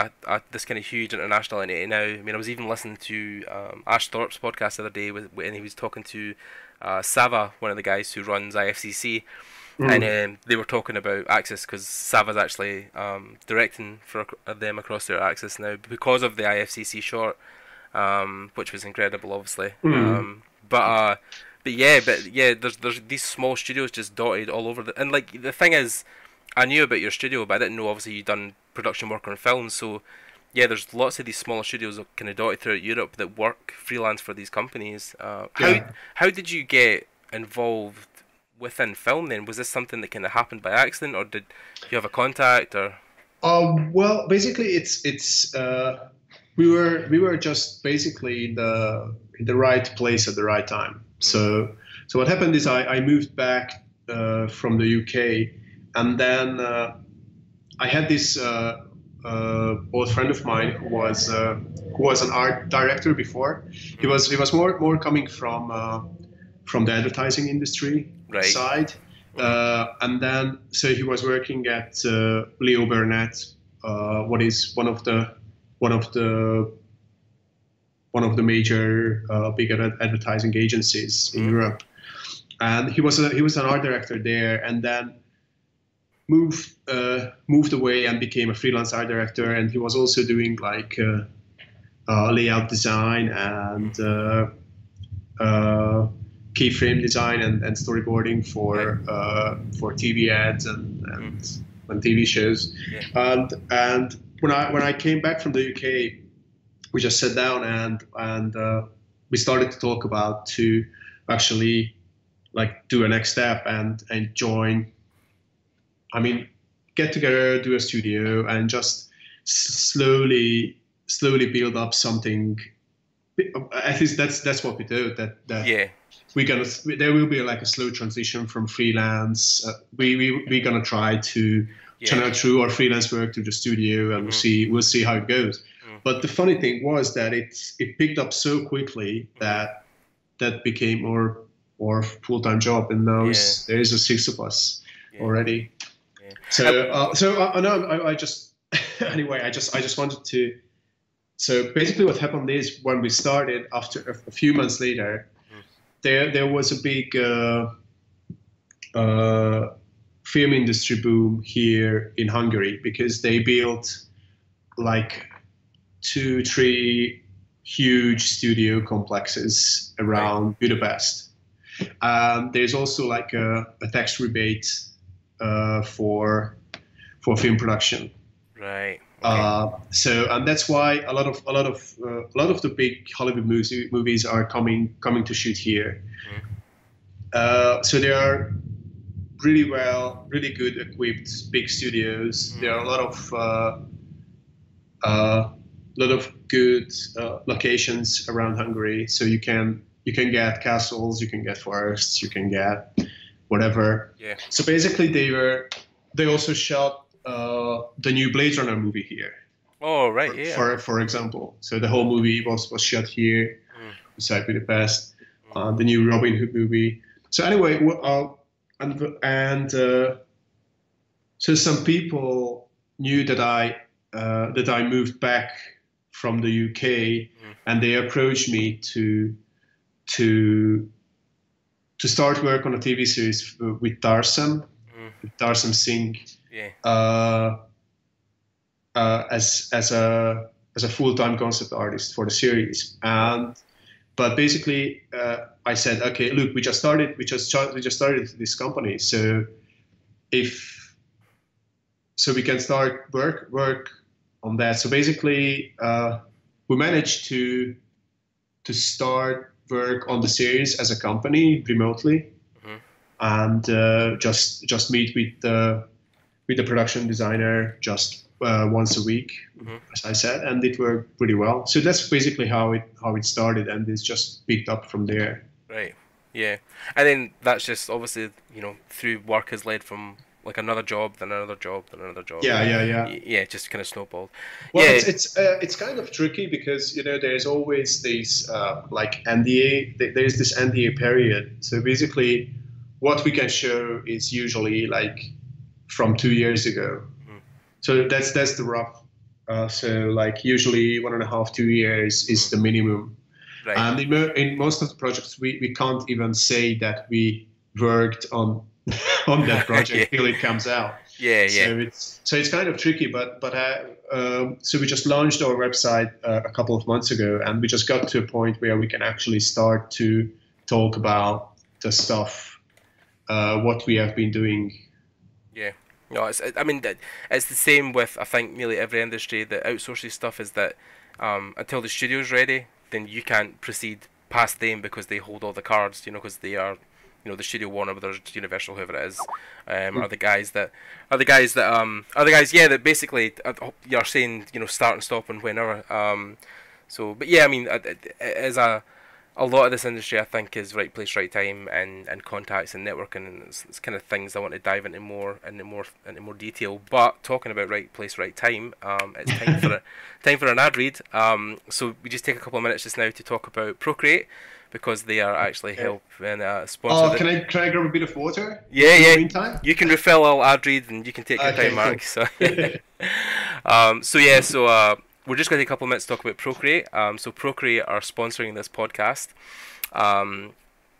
this kind of huge international entity now. I mean, I was even listening to Ash Thorpe's podcast the other day, and he was talking to Sava, one of the guys who runs IFCC, and they were talking about Axis because Sava's actually directing for them across their Axis now because of the IFCC short, which was incredible, obviously. But yeah, there's these small studios just dotted all over and like the thing is, I knew about your studio, but I didn't know obviously you'd done production work on films, so. Yeah, there's lots of these smaller studios kind of dotted throughout Europe that work freelance for these companies. How did you get involved within film then? Was this something that kind of happened by accident, or did you have a contact, or? Well, basically, it's we were just basically in the right place at the right time. So what happened is I moved back from the UK, and then I had this. Old friend of mine who was an art director before. He was more coming from the advertising industry side, and then so he was working at Leo Burnett, what is one of the major bigger advertising agencies in Europe, and he was an art director there, and then moved away and became a freelance art director, and he was also doing like layout design and keyframe design and storyboarding for TV ads and TV shows. And when I came back from the UK, we just sat down and we started to talk about to actually like do a next step and join. I mean, get together, do a studio, and just slowly build up something. At least that's what we do. There will be like a slow transition from freelance. We're gonna try to channel through our freelance work to the studio, and we'll see how it goes. But the funny thing was that it picked up so quickly that became our full-time job, and now there is a 6 of us already. So I just anyway, I just wanted to. So basically, what happened is when we started, after a few months later, there was a big film industry boom here in Hungary because they built like 2-3 huge studio complexes around Budapest. There's also like a tax rebate for film production. Right. So and that's why a lot of the big Hollywood movies are coming to shoot here. So they are really good equipped big studios. There are a lot of good locations around Hungary. So you can get castles, you can get forests, you can get whatever. Yeah. So basically, they also shot the new Blade Runner movie here. Oh right, yeah. For example, so the whole movie was shot here, beside Budapest. The new Robin Hood movie. So anyway, so some people knew that I moved back from the UK, and they approached me to start work on a TV series with Tarsem Singh, as a full-time concept artist for the series. But basically, I said, okay, look, we just started this company, so we can start work on that. So basically, we managed to start work on the series as a company remotely, and just meet with the production designer just once a week, as I said, and it worked pretty well. So that's basically how it started, and it's just picked up from there. Right. Yeah. And then that's just obviously, through work has led from like another job, then another job, then another job. Yeah. Yeah, just kind of snowballed. Well, yeah. it's kind of tricky because there's always these like NDA. There's this NDA period. So basically, what we can show is usually like from 2 years ago. So that's the rough. So like usually 1.5, 2 years is the minimum. Right. And in most of the projects, we can't even say that we worked on that project till it comes out. Yeah. So it's kind of tricky, but so we just launched our website a couple of months ago, and we just got to a point where we can actually start to talk about the stuff, what we have been doing. Yeah. No, it's the same with, I think, nearly every industry that outsources stuff, is that until the studio's ready, then you can't proceed past them because they hold all the cards, because they are, the studio, Warner Brothers, Universal, whoever it is, are the guys that that basically you're saying, start and stop and whenever. But yeah, I mean, as a lot of this industry, I think, is right place, right time, and contacts and networking, and it's kind of things I want to dive into more detail. But talking about right place, right time, it's time for an ad read. So we just take a couple of minutes just now to talk about Procreate, because they are actually helping sponsor. Oh, can I grab a bit of water? Yeah. In the meantime? You can refill all ad read, and you can take your time, Mark. Cool. So we're just going to take a couple of minutes to talk about Procreate. So Procreate are sponsoring this podcast.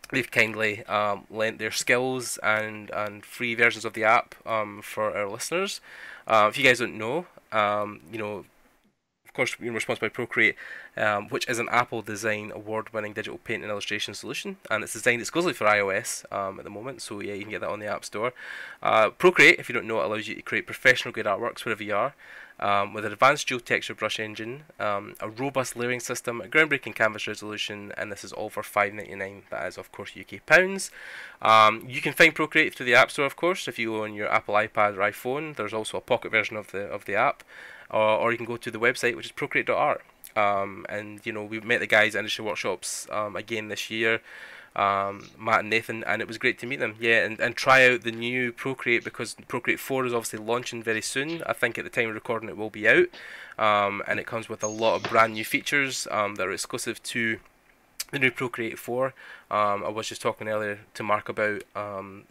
They've kindly lent their skills and free versions of the app for our listeners. If you guys don't know, of course, we're sponsored by Procreate, which is an Apple Design Award-winning digital paint and illustration solution, and it's designed exclusively for iOS at the moment. So yeah, you can get that on the App Store. Procreate, if you don't know, it allows you to create professional-grade artworks wherever you are. With an advanced dual texture brush engine, a robust layering system, a groundbreaking canvas resolution, and this is all for $5.99. That is, of course, UK pounds. You can find Procreate through the App Store, of course. If you go on your Apple iPad or iPhone, there's also a pocket version of the app, or you can go to the website, which is procreate.art. And we met the guys at industry workshops again this year. Matt and Nathan, and it was great to meet them. Yeah, and try out the new Procreate, because Procreate 4 is obviously launching very soon. I think at the time of recording it will be out, and it comes with a lot of brand new features that are exclusive to the new Procreate 4. I was just talking earlier to Mark about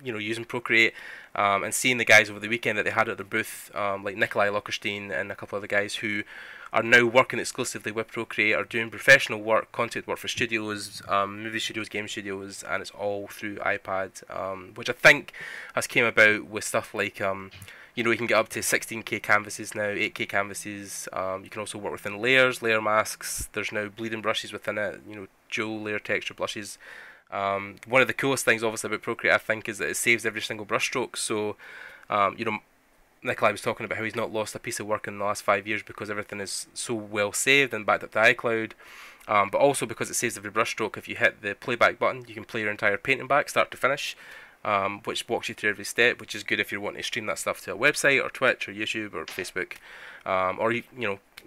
using Procreate and seeing the guys over the weekend that they had at their booth, like Nikolai Lockerstein and a couple of the guys who are now working exclusively with Procreate, are doing professional work, content work for studios, movie studios, game studios, and it's all through iPad, which I think has came about with stuff like you can get up to 16K canvases now, 8K canvases. You can also work within layers, layer masks. There's now bleeding brushes within it, dual layer texture brushes. One of the coolest things, obviously, about Procreate, I think, is that it saves every single brushstroke. So, Nikolai was talking about how he's not lost a piece of work in the last 5 years because everything is so well saved and backed up to iCloud. But also because it saves every brushstroke. If you hit the playback button, you can play your entire painting back, start to finish, which walks you through every step, which is good if you're wanting to stream that stuff to a website or Twitch or YouTube or Facebook, or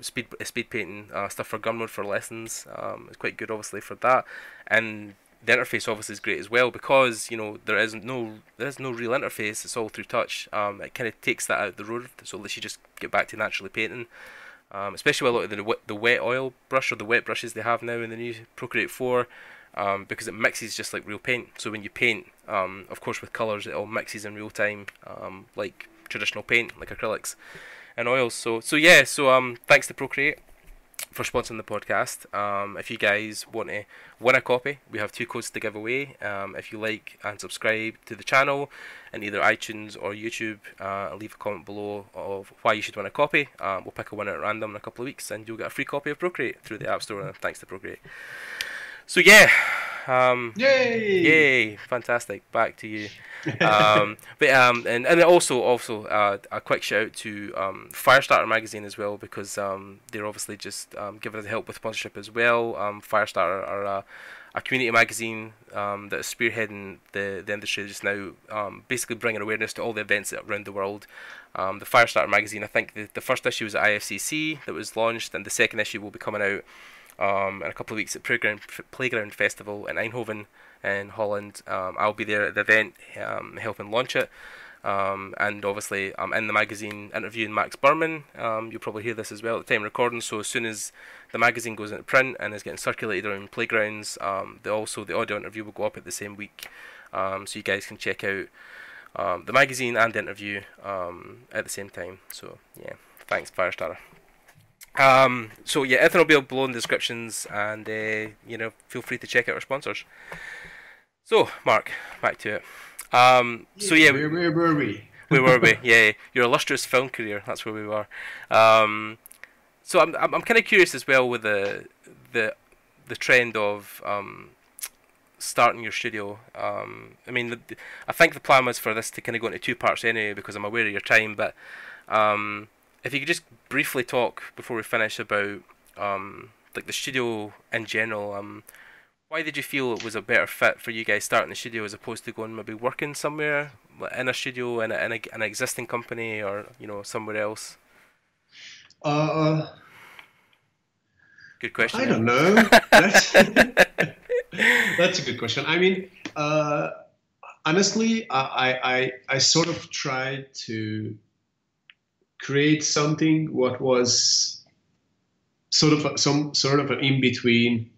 speed painting stuff for Gumroad for lessons. It's quite good, obviously, for that. And the interface obviously is great as well, because there is no real interface. It's all through touch. It kind of takes that out of the road, so lets you just get back to naturally painting. Especially with a lot of the wet oil brush, or the wet brushes they have now in the new Procreate 4, because it mixes just like real paint. So when you paint, of course with colours, it all mixes in real time, like traditional paint, like acrylics and oils. So thanks to Procreate for sponsoring the podcast. If you guys want to win a copy, we have 2 codes to give away. If you like and subscribe to the channel in either iTunes or YouTube, leave a comment below of why you should win a copy. We'll pick a winner at random in a couple of weeks, and you'll get a free copy of Procreate through the App Store, and thanks to Procreate. So yeah, yay, fantastic. Back to you. And also a quick shout out to Firestarter magazine as well, because they're obviously just giving us help with sponsorship as well. Firestarter are a community magazine that is spearheading the industry just now, basically bringing awareness to all the events around the world. The Firestarter magazine, I think the first issue was at IFCC that was launched, and the second issue will be coming out in a couple of weeks at Playground Festival in Eindhoven in Holland. I'll be there at the event helping launch it. And obviously I'm in the magazine interviewing Maxx Burman. You'll probably hear this as well at the time of recording, so as soon as the magazine goes into print and is getting circulated around playgrounds, the audio interview will go up at the same week, so you guys can check out the magazine and the interview at the same time. So yeah, thanks Firestarter. So yeah, everything will be below in the descriptions, and feel free to check out our sponsors. So Mark, back to it. So yeah, where were we? Where were we? Yeah, your illustrious film career. That's where we were. So I'm kind of curious as well with the trend of starting your studio. I mean, I think the plan was for this to kind of go into two parts anyway, because I'm aware of your time. But if you could just briefly talk before we finish about like the studio in general. Why did you feel it was a better fit for you guys starting the studio as opposed to going maybe working somewhere in a studio in an existing company, or somewhere else? Good question. I don't know. That's a good question. I mean, honestly, I sort of tried to create something what was sort of an in between.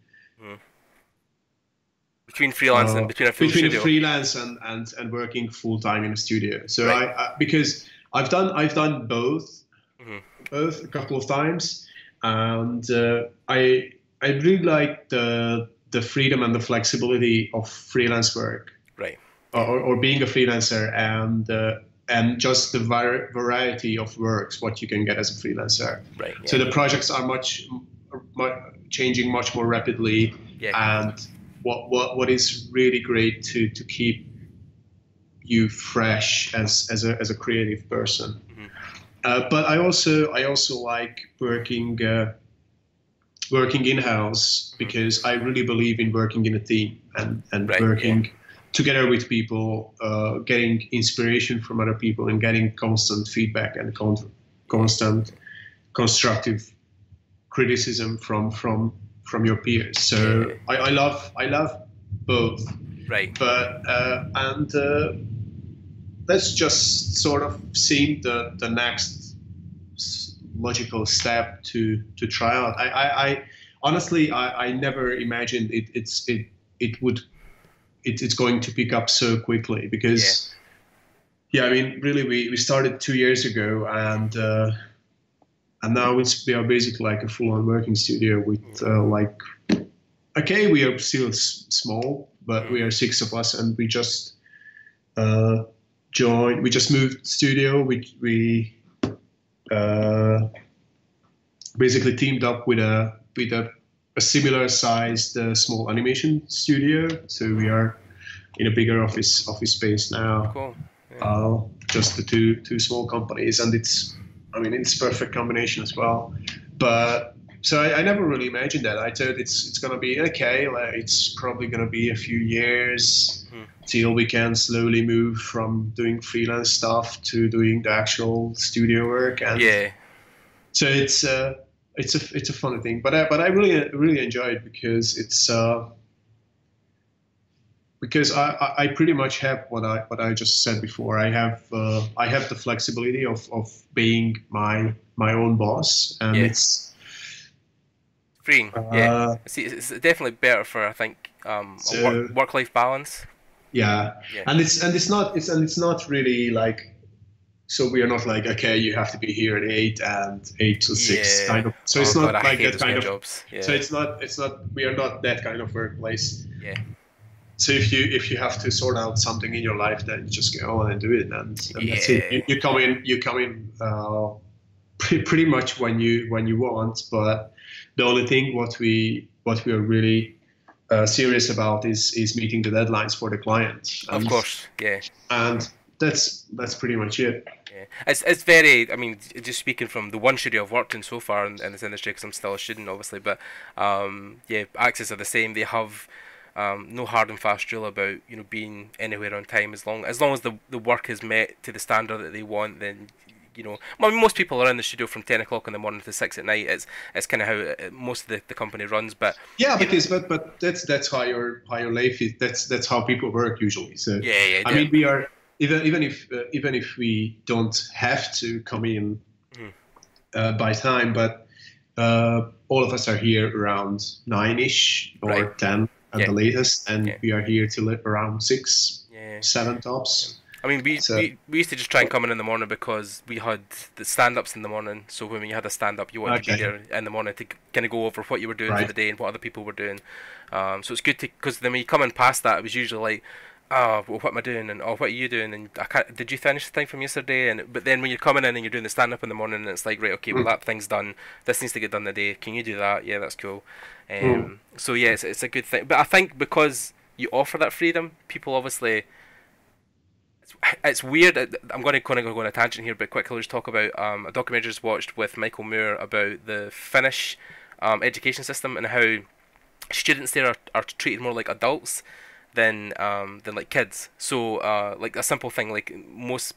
Between freelance and between a full studio. Freelance and working full time in a studio. So right. I because I've done both a couple of times, and I really like the freedom and the flexibility of freelance work. Right. Or being a freelancer, and just the variety of works what you can get as a freelancer. Right. Yeah. So the projects are changing much more rapidly, and what is really great to keep you fresh as a creative person. But I also like working in-house, because I really believe in working in a team and right, working together with people, getting inspiration from other people, and getting constant feedback and constant constructive criticism from your peers. So I love both. Right. But let's just sort of seem the next logical step to try out. I honestly I never imagined it's going to pick up so quickly, because I mean, really we started 2 years ago, and now we are basically like a full-on working studio with we are still small, but we are 6 of us, and we just moved studio. We basically teamed up with a similar sized small animation studio, so we are in a bigger office space now. Cool. Yeah. Just the two small companies, and it's perfect combination as well. But so I never really imagined that. I thought it's gonna be okay. Like, it's probably gonna be a few years till we can slowly move from doing freelance stuff to doing the actual studio work. And so it's a funny thing. But I really enjoy it, because it's because I pretty much have what I just said before. I have the flexibility of being my own boss, and it's freeing. See, it's definitely better for, I think, work-life balance. And it's not really like, so we are not like, okay, you have to be here at 8 and 8 to 6 kind of. So it's not like that kind of jobs. So it's not we are not that kind of workplace. So if you have to sort out something in your life, then you just go on and do it, and that's it. You come in pretty much when you want. But the only thing what we are really serious about is meeting the deadlines for the client. Of course, And that's pretty much it. It's very, I mean, just speaking from the one studio I've worked in so far in this industry, because I'm still a student, obviously, but Axis are the same. They have no hard and fast rule about being anywhere on time as long as the work is met to the standard that they want. Then I mean, most people are in the studio from 10 o'clock in the morning to 6 at night. It's kind of how most of the company runs. But yeah, but that's how your life is. That's how people work usually. So yeah. I mean, we are even if we don't have to come in by time, but all of us are here around 9ish or 10 at the latest, and we are here till around 6, 7 tops. I mean, we used to just try and come in the morning because we had the stand-ups in the morning. So when you had a stand-up, you wanted to be there in the morning to kind of go over what you were doing for the day and what other people were doing. So it's good because then when you come in past that, it was usually like, oh, well, what am I doing? And what are you doing? And did you finish the thing from yesterday? But then when you're coming in and you're doing the stand-up in the morning, and it's like, right, okay, well, that thing's done. This needs to get done today. Can you do that? Yeah, that's cool. So yeah, it's a good thing. But I think because you offer that freedom, people obviously... It's weird. I'm going to go on a tangent here, but quickly just talk about a documentary I just watched with Michael Moore about the Finnish education system and how students there are treated more like adults than like kids. So like a simple thing, like most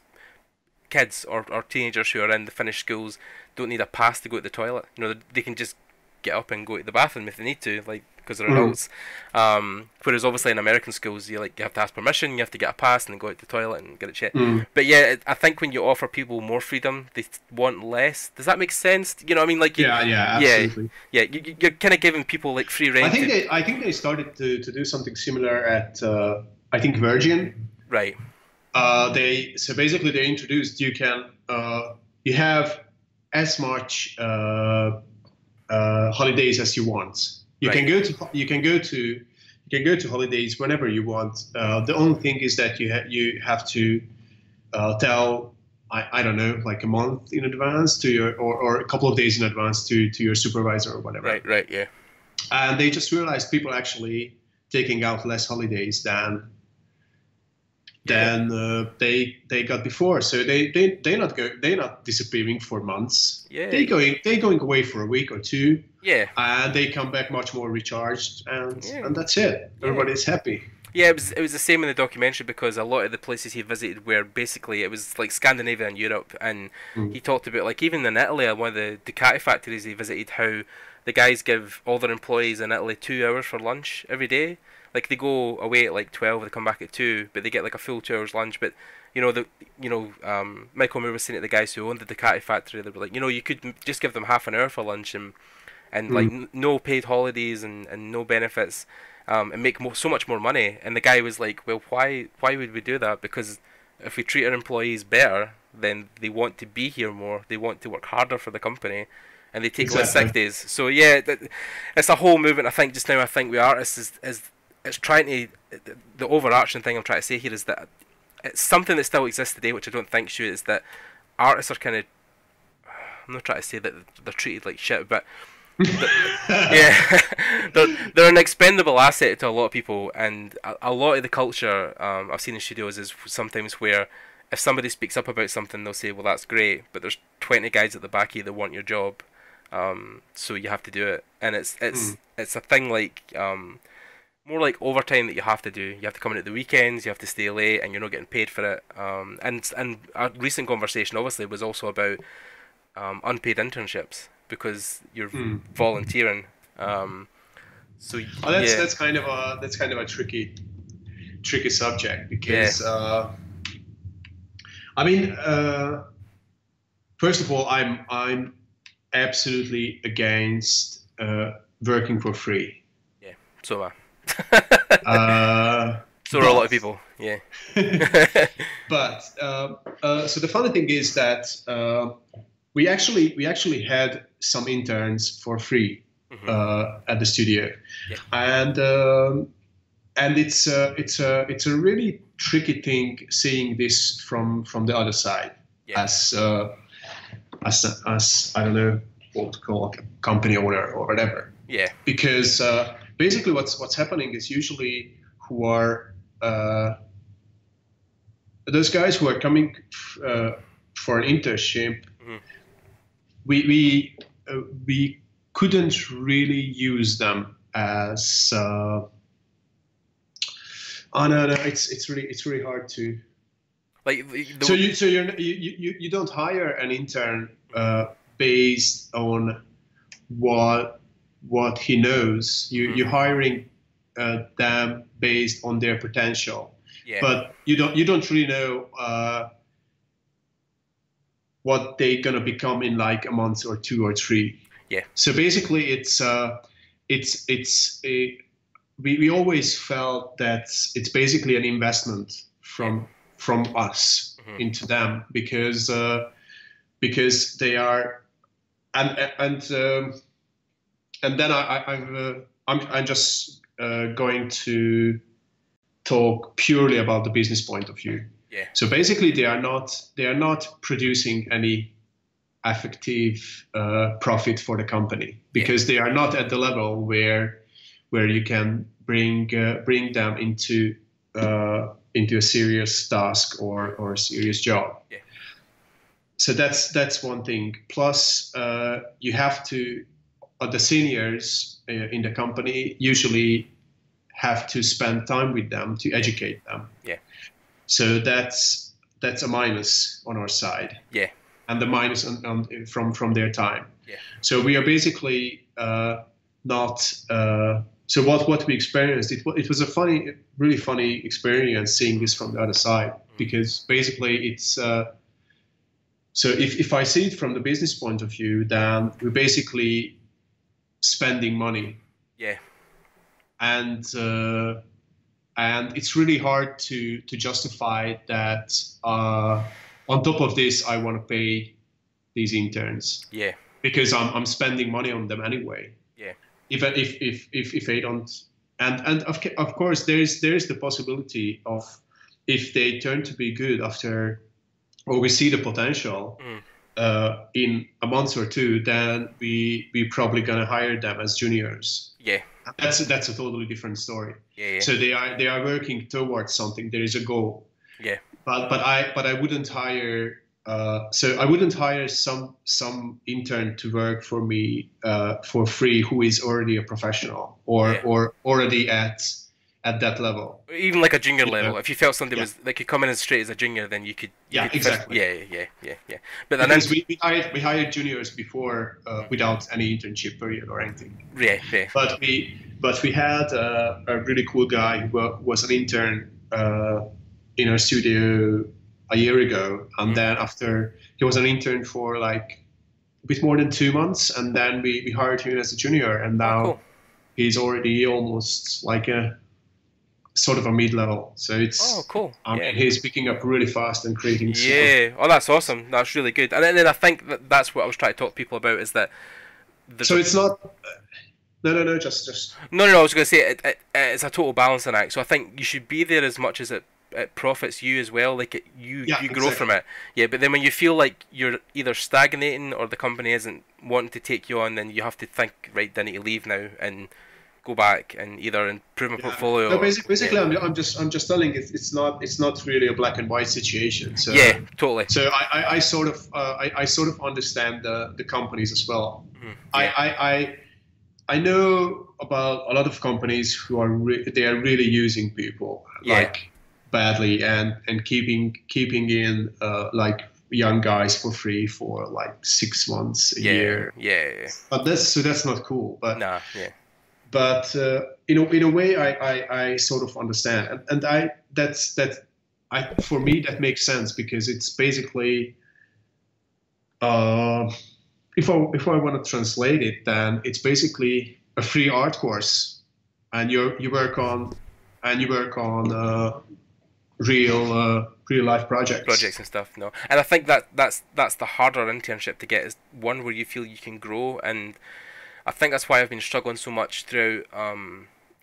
kids or teenagers who are in the Finnish schools don't need a pass to go to the toilet. They can just get up and go to the bathroom if they need to, like, because they're adults. Whereas obviously in American schools, you have to ask permission, you have to get a pass and then go to the toilet and get it checked. But yeah, I think when you offer people more freedom, they want less. Does that make sense? You know what I mean? Like absolutely. Yeah, you're kind of giving people like free rein. I think they started to do something similar at I think Virgin. Right. They introduced you have as much holidays as you want. You can go to holidays whenever you want. The only thing is that you have to tell I don't know, like a month in advance to your or a couple of days in advance to your supervisor or whatever. Right, yeah. And they just realized people actually taking out less holidays than they got before. So they're not disappearing for months. Yeah. They're going away for a week or two. Yeah. And they come back much more recharged, and that's it. Everybody's happy. Yeah, it was the same in the documentary because a lot of the places he visited were basically, it was like Scandinavia and Europe, and he talked about, like, even in Italy, one of the Ducati factories he visited, how the guys give all their employees in Italy 2 hours for lunch every day. Like, they go away at like 12, they come back at 2, but they get like a full 2 hours lunch. But Michael Moore was saying to the guys who owned the Ducati factory, they were like, you could just give them half an hour for lunch and like no paid holidays and no benefits, and make so much more money. And the guy was like, well, why would we do that? Because if we treat our employees better, then they want to be here more, they want to work harder for the company, and they take less sick days. So yeah, it's a whole movement. I think just now, I think with artists is it's trying to, the overarching thing I'm trying to say here is that it's something that still exists today, which I don't think should, is that artists are kind of, I'm not trying to say that they're treated like shit, but yeah, they're an expendable asset to a lot of people, and a lot of the culture I've seen in studios is sometimes where if somebody speaks up about something, they'll say, well, that's great, but there's 20 guys at the back of you that want your job, so you have to do it. And it's a thing like more like overtime that you have to do. You have to come in at the weekends, you have to stay late, and you're not getting paid for it. And a recent conversation obviously was also about unpaid internships, because you're volunteering. That's kind of a tricky subject, because I mean, first of all, I'm absolutely against working for free. Yeah, so am I. So are a lot of people. Yeah. But so the funny thing is that we actually had some interns for free at the studio, and it's a really tricky thing seeing this from the other side, as I don't know what to call, like a company owner or whatever. Yeah. Because basically what's happening is usually who are those guys who are coming for an internship. We couldn't really use them as Oh no, it's really hard to. Like So you don't hire an intern based on what he knows. You're hiring them based on their potential. Yeah. But you don't really know what they're gonna become in like a month or 2 or 3. Yeah. So basically, we always felt that it's basically an investment from us into them because they are and then I'm just going to talk purely about the business point of view. Yeah. So basically, they are not producing any effective profit for the company because they are not at the level where you can bring them into a serious task or a serious job. Yeah. So that's one thing. Plus, you have to the seniors in the company usually have to spend time with them to educate them. Yeah. So that's a minus on our side. Yeah. And the minus from their time. Yeah. So we are basically not. So what we experienced, it was a really funny experience seeing this from the other side, because basically it's. So if I see it from the business point of view, then we're basically spending money. Yeah. And it's really hard to justify that. On top of this, I want to pay these interns. Yeah. Because I'm spending money on them anyway. Yeah. Even if they don't, and of course there's the possibility of if they turn to be good after, or we see the potential in a month or 2, then we probably gonna hire them as juniors. Yeah. That's a totally different story. Yeah. So they are working towards something. There is a goal. Yeah. But I wouldn't hire. So I wouldn't hire some intern to work for me for free who is already a professional or already at that level. Even like a junior level. If you felt something was like you come in as straight as a junior, then you could. Exactly. Yeah. But because we hired juniors before without any internship period or anything. Yeah. But we had a really cool guy who was an intern in our studio a year ago, and then after he was an intern for like a bit more than 2 months, and then we hired him as a junior, and now he's already almost like a sort of a mid-level. So it's cool. I mean, he's picking up really fast and creating stuff. Oh, that's awesome. That's really good. And then I think that's what I was trying to talk to people about is that. So it's not. No. Just. No. I was going to say it's a total balancing act. So I think you should be there as much as it profits you as well. Like you grow from it. Yeah, but then when you feel like you're either stagnating or the company isn't wanting to take you on, then you have to think, right, I need to leave now and go back and either improve my portfolio. No, basically, I'm just telling it's not really a black and white situation. So yeah, totally. So I sort of understand the companies as well. I know about a lot of companies who are they are really using people like badly and keeping in like young guys for free for like 6 months a year. Yeah. But that's not cool. But But in a way, I sort of understand, and for me that makes sense because it's basically if I want to translate it, then it's basically a free art course, and you work on real life projects and stuff. No, and I think that's the harder internship to get, is one where you feel you can grow. And I think that's why I've been struggling so much throughout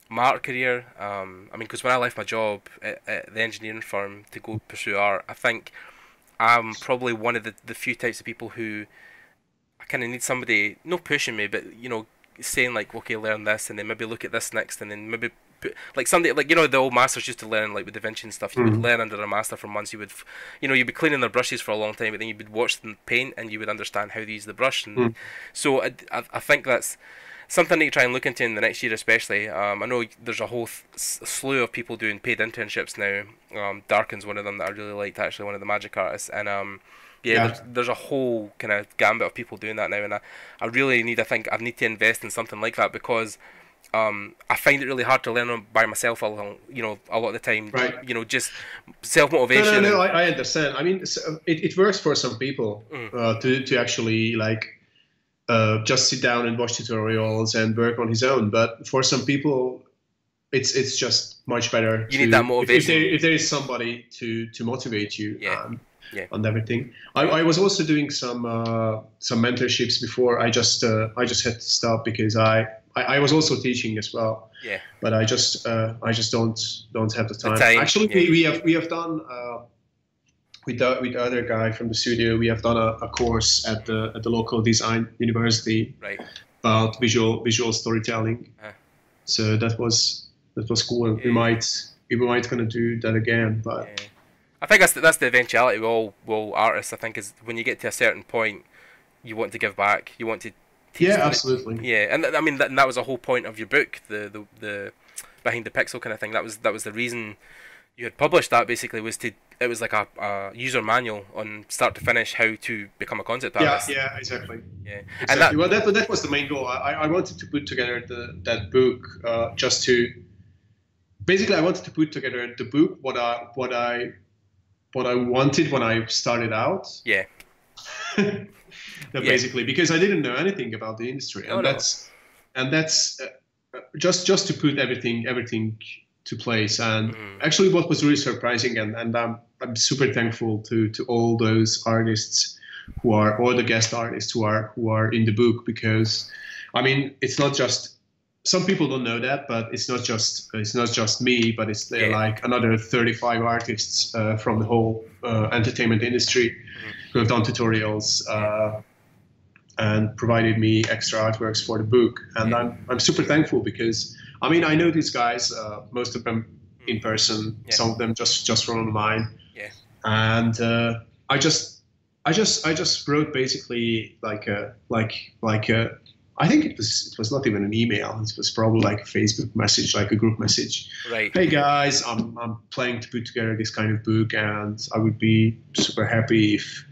my art career. I mean, because when I left my job at the engineering firm to go pursue art, I think I'm probably one of the few types of people who I kind of need somebody, no pushing me, but saying like, okay, learn this, and then maybe look at this next, and then maybe like somebody like the old masters used to learn, like with Da Vinci and stuff. You would learn under a master for months. You would you'd be cleaning their brushes for a long time, but then you would watch them paint and you would understand how they use the brush. And so I think that's something that you try and look into in the next year, especially. I know there's a whole slew of people doing paid internships now. Darkin's one of them that I really liked, actually, one of the magic artists, and there's a whole kind of gambit of people doing that now, and I really need I need to invest in something like that, because I find it really hard to learn by myself a lot of the time. Right. Just self-motivation. No, I understand. I mean, it works for some people to actually just sit down and watch tutorials and work on his own. But for some people, it's just much better. You need that motivation. If there is somebody to motivate you. Yeah. On everything. I was also doing some mentorships before. I just had to stop because I was also teaching as well. Yeah. But I just don't have the time. Actually, yeah. we have done with the other guy from the studio. We have done a course at the local design university, right, about visual storytelling. So that was cool. Yeah. We might gonna do that again, but. Yeah. I think that's the eventuality with all artists. I think is when you get to a certain point, you want to give back. You want to. Absolutely. Yeah, and I mean that was the whole point of your book, the behind the pixel kind of thing. That was the reason you had published that. Basically, it was like a user manual on start to finish how to become a concept artist. Yeah, exactly. Yeah, exactly. And that was the main goal. I wanted to put together that book just to. Basically, I wanted to put together the book what I wanted when I started out. Yeah. Basically, because I didn't know anything about the industry, and that's just to put everything to place. And actually, what was really surprising, and I'm super thankful to all those artists all the guest artists who are in the book, because I mean, it's not just. Some people don't know that, but it's not just me, but it's like another 35 artists from the whole entertainment industry who have done tutorials and provided me extra artworks for the book, and I'm super thankful, because I mean, I know these guys, most of them in person, some of them just from online, and I just wrote basically like a I think it was not even an email. It was probably like a Facebook message, like a group message. Right. Hey guys, I'm planning to put together this kind of book, and I would be super happy if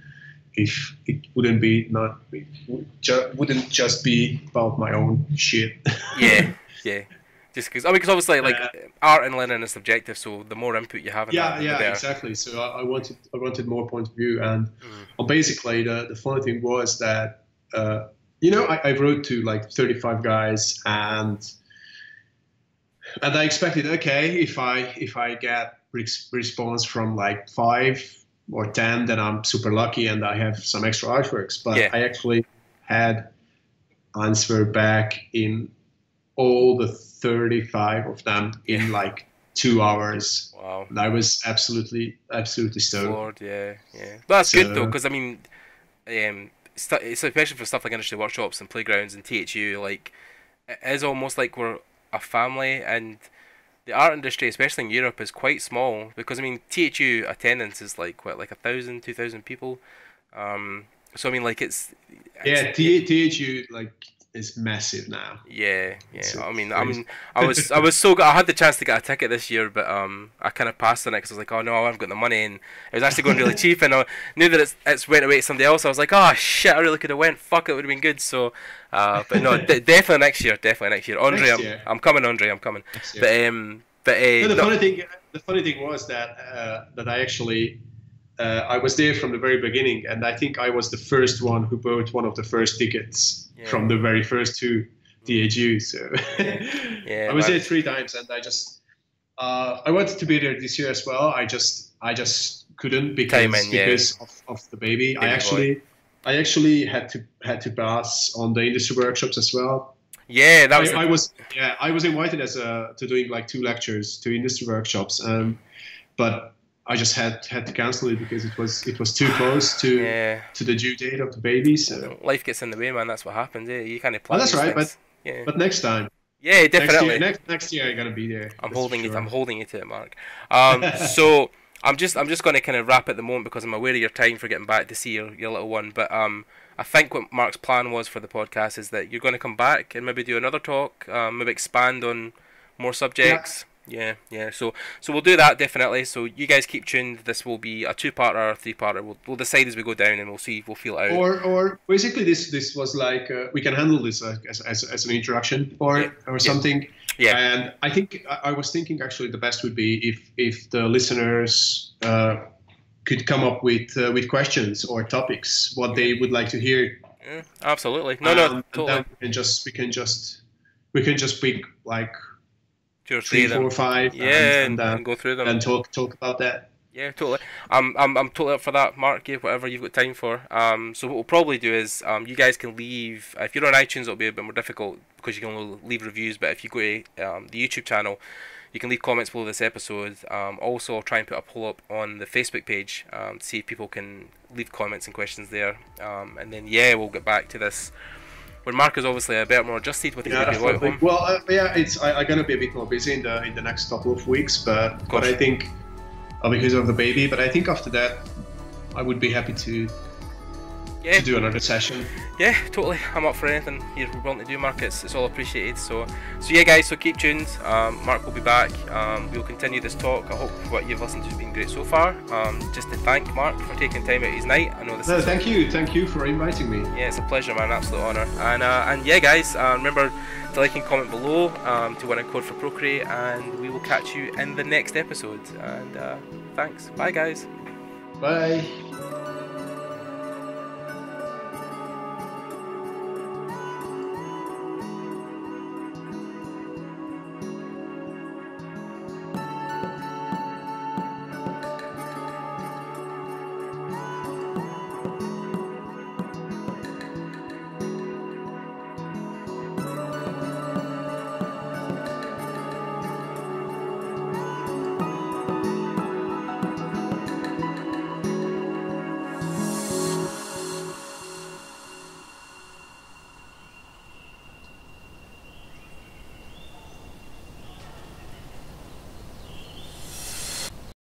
it wouldn't just be about my own shit. Yeah. Just because obviously art and learning is subjective, so the more input you have in that, the better. Exactly. So I wanted more point of view, and basically the funny thing was that. I wrote to like 35 guys, and I expected, okay, if I get response from like 5 or 10, then I'm super lucky and I have some extra artworks. But I actually had answer back in all the 35 of them in like 2 hours. Wow! And I was absolutely stoked. Lord, yeah. But that's good though, because I mean, especially for stuff like industry workshops and playgrounds and THU, like it is almost like we're a family, and the art industry, especially in Europe, is quite small, because I mean THU attendance is like 1,000, 2,000 people. So I mean, like it's THU like is massive now. Yeah. I mean, I was so good. I had the chance to get a ticket this year, but I kind of passed on it because I was like, oh no, I haven't got the money, and it was actually going really cheap, and I knew that it's went away to somebody else. I was like, oh shit, I really could have went. Fuck, it would have been good. So, but no, definitely next year. Andre, I'm coming. Andre, I'm coming. The funny thing was that I actually. I was there from the very beginning, and I think I was the first one who bought one of the first tickets from the very first 2 THU. So I was there 3 times, and I wanted to be there this year as well. I just couldn't because of the baby. I actually had to pass on the industry workshops as well. Yeah, that was. I was invited to doing like 2 lectures, 2 industry workshops, but. I just had to cancel it because it was too close to the due date of the baby. So life gets in the way, man. That's what happens. You kind of plan. That's right, but next time. Yeah, definitely. Next year, I'm gonna be there. I'm holding you to it, Mark. So I'm just going to kind of wrap at the moment because I'm aware of your time for getting back to see your little one. But I think what Mark's plan was for the podcast is that you're going to come back and maybe do another talk, maybe expand on more subjects. Yeah. So we'll do that definitely. So you guys keep tuned. This will be a 2-parter or a 3-parter. We'll decide as we go down, and we'll see. We'll feel it out. Or basically this was like we can handle this as an introduction or something. Yeah. And I think I was thinking actually the best would be if the listeners could come up with questions or topics what they would like to hear. Yeah, absolutely. No, totally. And then we can just pick like 2 or 3, 4, 5. Yeah, and go through them and talk about that. Yeah, totally. I'm totally up for that, Mark. Yeah, whatever you've got time for. So what we'll probably do is you guys can leave. If you're on iTunes, it'll be a bit more difficult because you can only leave reviews. But if you go to the YouTube channel, you can leave comments below this episode. Also, I'll try and put a poll up on the Facebook page to see if people can leave comments and questions there. And then we'll get back to this. When Mark is obviously a bit more adjusted with his baby at home. Well, I'm gonna be a bit more busy in the next couple of weeks, but I think because of the baby. But I think after that, I would be happy to do another session. Yeah, totally. I'm up for anything you're willing to do, Mark. It's all appreciated. So yeah, guys. So keep tuned. Mark will be back. We'll continue this talk. I hope what you've listened to has been great so far. Just to thank Mark for taking time out of his night. I know this. No, thank you for inviting me. Yeah, it's a pleasure, man. Absolute honour. And yeah, guys. Remember to like and comment below to win a code for Procreate, and we will catch you in the next episode. And thanks. Bye, guys. Bye.